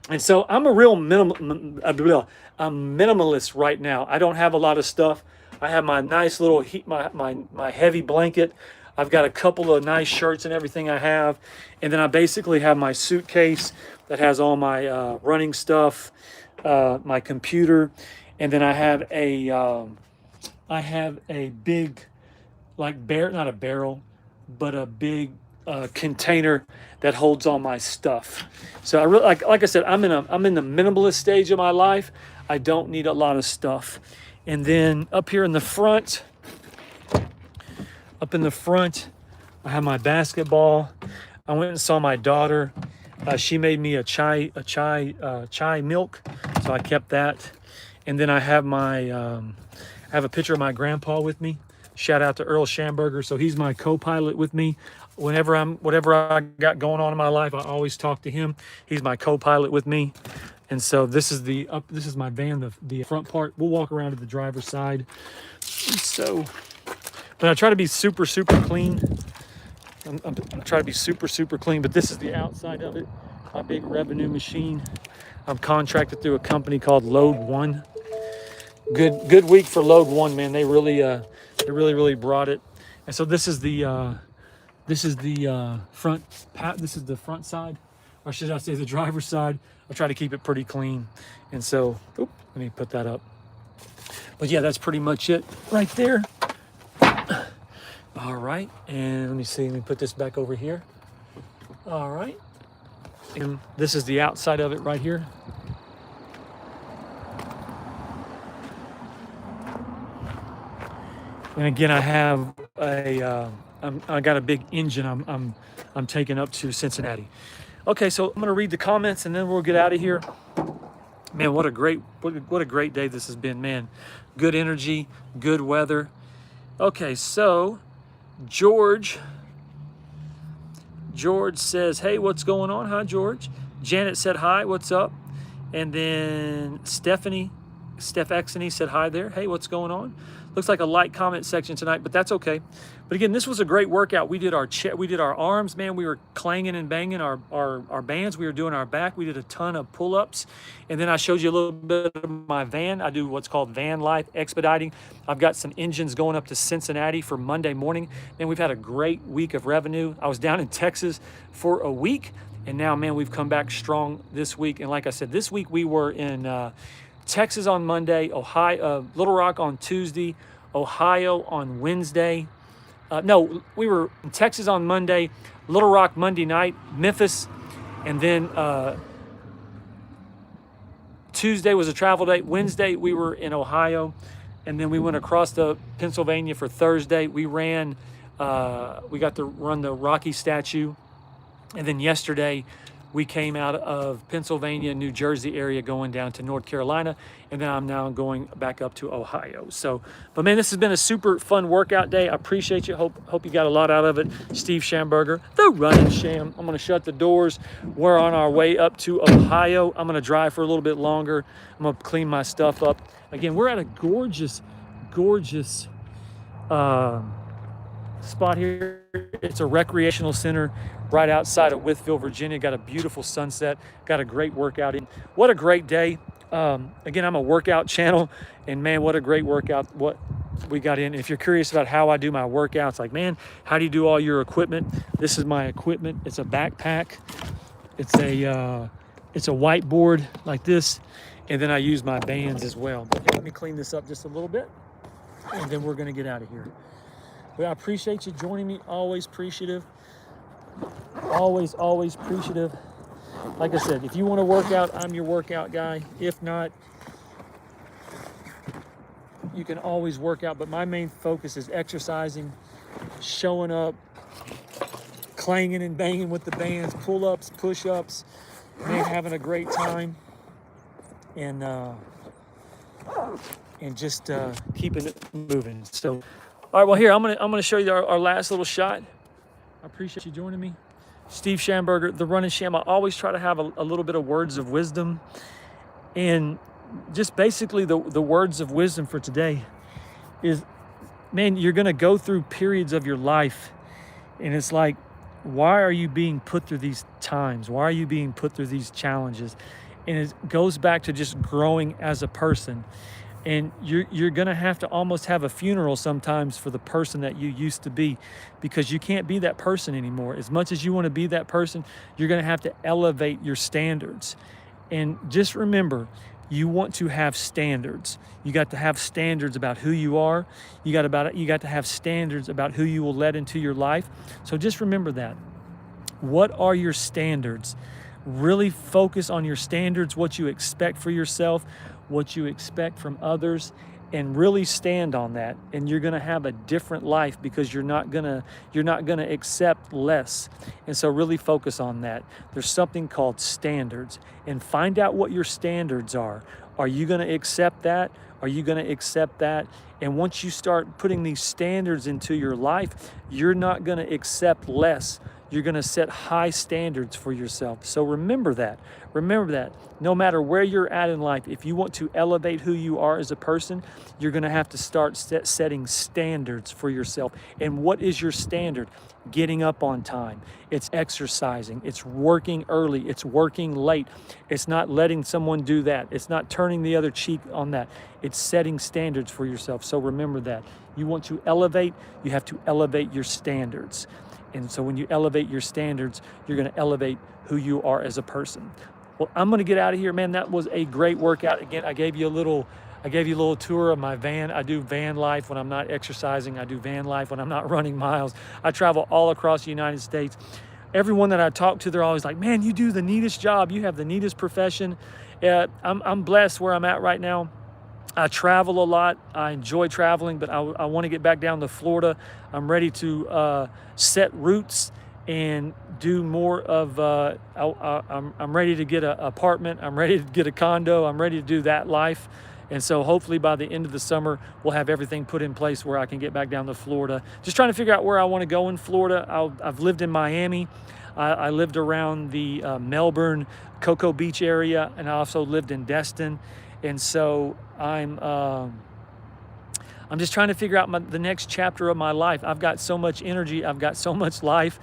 And so I'm a real minimalist right now. I don't have a lot of stuff. I have my nice little my heavy blanket. I've got a couple of nice shirts and everything I have. And then I basically have my suitcase that has all my running stuff, my computer. And then I have a big, like not a barrel, but a big container that holds all my stuff. So I really, like I said, I'm in the minimalist stage of my life. I don't need a lot of stuff. And then up here in the front, I have my basketball. I went and saw my daughter. She made me a chai milk, so I kept that. And then I have I have a picture of my grandpa with me. Shout out to Earl Schamberger. So he's my co-pilot with me. Whatever I got going on in my life, I always talk to him. He's my co-pilot with me. And so this is my van, the front part. We'll walk around to the driver's side. So, but I try to be super clean. I'm trying to be super clean, but this is the outside of it. My big revenue machine. I'm contracted through a company called Load One. Good week for Load One, man. They really brought it. And so this is the front. This is the front side, or should I say the driver's side. I try to keep it pretty clean. And so, let me put that up. But yeah, that's pretty much it right there. All right, and let me see. Let me put this back over here. All right, and this is the outside of it right here. And again, I have I got a big engine. I'm taking up to Cincinnati. Okay, so I'm gonna read the comments and then we'll get out of here. Man, what a great day this has been, man. Good energy, good weather. Okay, so George says, hey, what's going on? Hi, George. Janet said hi, what's up? And then Steph Exony said hi there. Hey, what's going on? Looks like a light comment section tonight, but that's okay. But again, this was a great workout. We did our arms, man. We were clanging and banging our bands. We were doing our back. We did a ton of pull-ups. And then I showed you a little bit of my van. I do what's called van life expediting. I've got some engines going up to Cincinnati for Monday morning. And we've had a great week of revenue. I was down in Texas for a week. And now, man, we've come back strong this week. And like I said, this week we were in Texas on Monday, Little Rock on Tuesday, Ohio on Wednesday. No, we were in Texas on Monday, Little Rock Monday night, Memphis, and then Tuesday was a travel day. Wednesday we were in Ohio, and then we went across to Pennsylvania for Thursday. We got to run the Rocky statue, and then yesterday we came out of Pennsylvania, New Jersey area going down to North Carolina, and then I'm now going back up to Ohio. So, but man, this has been a super fun workout day. I appreciate you. Hope you got a lot out of it. Steve Schamberger, the Running Sham. I'm gonna shut the doors. We're on our way up to Ohio. I'm gonna drive for a little bit longer. I'm gonna clean my stuff up. Again, we're at a gorgeous spot here. It's a recreational center right outside of Wytheville, Virginia. Got a beautiful sunset. Got a great workout in. What a great day. Again, I'm a workout channel, and man, what a great workout what we got in. If you're curious about how I do my workouts, like, man, how do you do all your equipment? This is my equipment. It's a backpack. It's a whiteboard like this, and then I use my bands as well. But let me clean this up just a little bit, and then we're gonna get out of here. But I appreciate you joining me. Always appreciative. Always appreciative. Like I said, if you want to work out, I'm your workout guy. If not, you can always work out. But my main focus is exercising, showing up, clanging and banging with the bands, pull-ups, push-ups, man, having a great time, and just keeping it moving. So, all right, well, here, I'm gonna show you our last little shot. I appreciate you joining me. Steve Schamberger, the Running Sham. I always try to have a little bit of words of wisdom. And just basically the words of wisdom for today is, man, you're going to go through periods of your life. And it's like, why are you being put through these times? Why are you being put through these challenges? And it goes back to just growing as a person. And you're going to have to almost have a funeral sometimes for the person that you used to be, because you can't be that person anymore. As much as you want to be that person, you're going to have to elevate your standards. And just remember, you want to have standards. You got to have standards about who you are. You got to have standards about who you will let into your life. So just remember that. What are your standards? Really focus on your standards, what you expect for yourself, what you expect from others, and really stand on that, and you're going to have a different life, because you're not going to accept less. And so really focus on that. There's something called standards, and find out what your standards are. Are you going to accept that? Are you going to accept that? And once you start putting these standards into your life, you're not going to accept less. You're going to set high standards for yourself. So remember that. Remember that. No matter where you're at in life, if you want to elevate who you are as a person, you're going to have to start setting standards for yourself. And what is your standard? Getting up on time. It's exercising. It's working early. It's working late. It's not letting someone do that. It's not turning the other cheek on that. It's setting standards for yourself. So remember that. You want to elevate, you have to elevate your standards. And so when you elevate your standards, you're going to elevate who you are as a person. Well, I'm going to get out of here, man. That was a great workout. Again, I gave you a little tour of my van. I do van life when I'm not exercising. I do van life when I'm not running miles. I travel all across the United States. Everyone that I talk to, they're always like, man, you do the neatest job. You have the neatest profession. I'm blessed where I'm at right now. I travel a lot. I enjoy traveling, but I want to get back down to Florida. I'm ready to set roots and do more of, I'm ready to get an apartment. I'm ready to get a condo. I'm ready to do that life. And so hopefully by the end of the summer, we'll have everything put in place where I can get back down to Florida. Just trying to figure out where I want to go in Florida. I've lived in Miami. I lived around the Melbourne, Cocoa Beach area, and I also lived in Destin. And so I'm just trying to figure out the next chapter of my life. I've got so much energy. I've got so much life.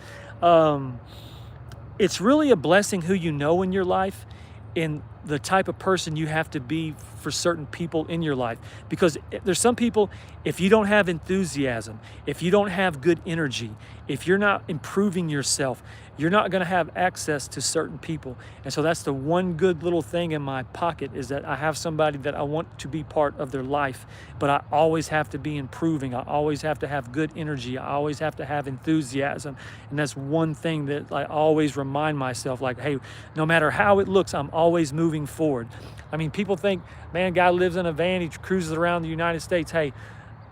It's really a blessing who you know in your life and the type of person you have to be for certain people in your life. Because there's some people, if you don't have enthusiasm, if you don't have good energy, if you're not improving yourself, you're not going to have access to certain people. And so that's the one good little thing in my pocket, is that I have somebody that I want to be part of their life, but I always have to be improving. I always have to have good energy. I always have to have enthusiasm. And that's one thing that I always remind myself, like, hey, no matter how it looks, I'm always moving forward. I mean, people think, man, guy lives in a van, he cruises around the United States. Hey,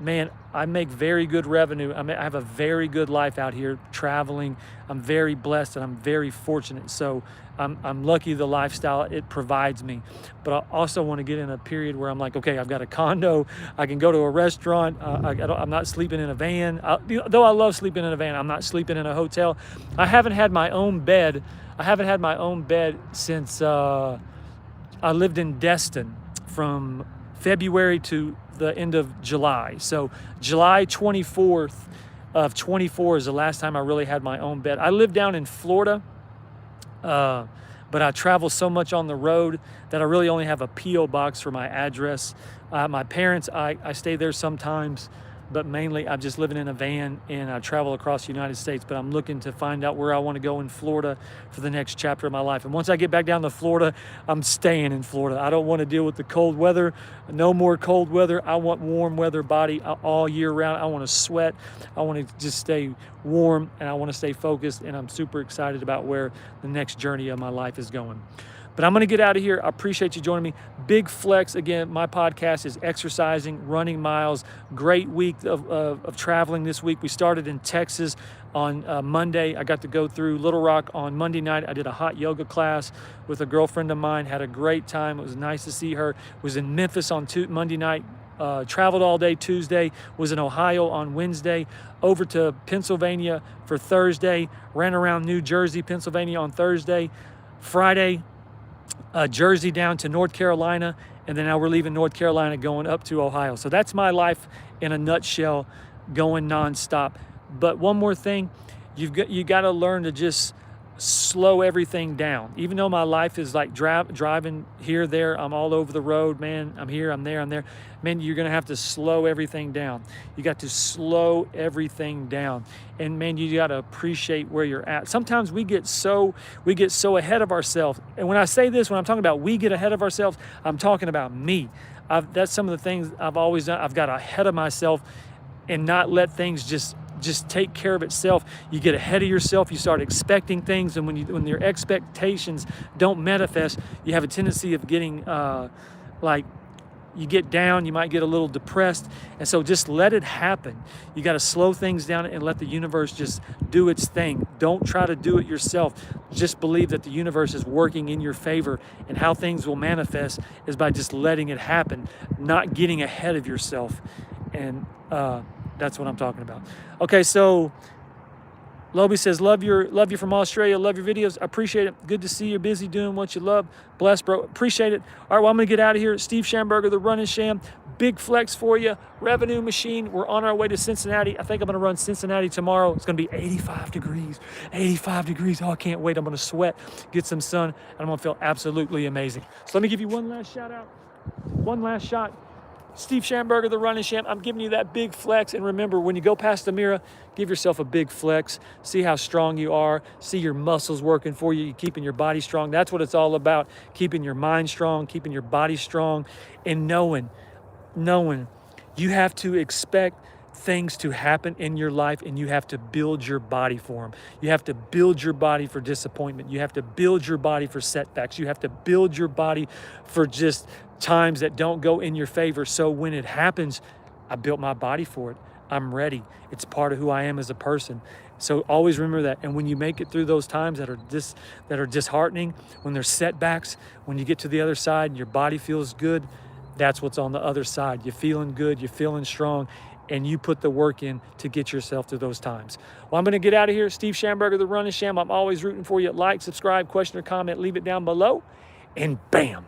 man, I make very good revenue. I have a very good life out here traveling. I'm very blessed and I'm very fortunate. So I'm lucky the lifestyle it provides me. But I also want to get in a period where I'm like, okay, I've got a condo. I can go to a restaurant. I'm not sleeping in a van. Though I love sleeping in a van, I'm not sleeping in a hotel. I haven't had my own bed. Since I lived in Destin from February to the end of July. So July 24th of 24 is the last time I really had my own bed. I live down in Florida, but I travel so much on the road that I really only have a P.O. box for my address. My parents, I stay there sometimes, but mainly I'm just living in a van and I travel across the United States. But I'm looking to find out where I want to go in Florida for the next chapter of my life. And once I get back down to Florida, I'm staying in Florida. I don't want to deal with the cold weather. No more cold weather. I want warm weather body all year round. I want to sweat. I want to just stay warm and I want to stay focused. And I'm super excited about where the next journey of my life is going. But I'm going to get out of here. I appreciate you joining me. Big flex. Again, my podcast is exercising, running miles. Great week of traveling this week. We started in Texas on Monday. I got to go through Little Rock on Monday night. I did a hot yoga class with a girlfriend of mine. Had a great time. It was nice to see her. Was in Memphis on Monday night. Traveled all day Tuesday. Was in Ohio on Wednesday. Over to Pennsylvania for Thursday. Ran around New Jersey, Pennsylvania on Thursday. Friday, Jersey down to North Carolina, and then now we're leaving North Carolina going up to Ohio. So that's my life in a nutshell, going nonstop. But one more thing, you got to learn to just slow everything down. Even though my life is like driving here, there, I'm all over the road, man. I'm here, I'm there, I'm there. Man, you're going to have to slow everything down. You got to slow everything down. And man, you got to appreciate where you're at. Sometimes we get so ahead of ourselves. And when I say this, when I'm talking about we get ahead of ourselves, I'm talking about me. That's some of the things I've always done. I've got ahead of myself and not let things just take care of itself. You get ahead of yourself, you start expecting things, and when your expectations don't manifest, you have a tendency of getting you get down, you might get a little depressed. And so just let it happen. You got to slow things down and let the universe just do its thing. Don't try to do it yourself. Just believe that the universe is working in your favor, and how things will manifest is by just letting it happen, not getting ahead of yourself. And that's what I'm talking about. Okay, so Lobie says, love you from Australia. Love your videos. I appreciate it. Good to see you busy doing what you love. Bless, bro. Appreciate it. All right, well, I'm going to get out of here. Steve Schamberger, the Running Sham. Big flex for you. Revenue machine. We're on our way to Cincinnati. I think I'm going to run Cincinnati tomorrow. It's going to be 85 degrees. 85 degrees. Oh, I can't wait. I'm going to sweat, get some sun, and I'm going to feel absolutely amazing. So let me give you one last shout out. One last shot. Steve Schamberger, the Running Sham. I'm giving you that big flex. And remember, when you go past the mirror, give yourself a big flex. See how strong you are. See your muscles working for you. You're keeping your body strong. That's what it's all about. Keeping your mind strong, keeping your body strong, and knowing you have to expect things to happen in your life, and you have to build your body for them. You have to build your body for disappointment. You have to build your body for setbacks. You have to build your body for just times that don't go in your favor. So when it happens, I built my body for it. I'm ready. It's part of who I am as a person. So always remember that. And when you make it through those times that are disheartening, when there's setbacks, when you get to the other side and your body feels good, that's what's on the other side. You're feeling good, you're feeling strong, and you put the work in to get yourself through those times. Well, I'm going to get out of here. Steve Schamberger, the Running Sham. I'm always rooting for you. Like, subscribe, question or comment, leave it down below, and bam.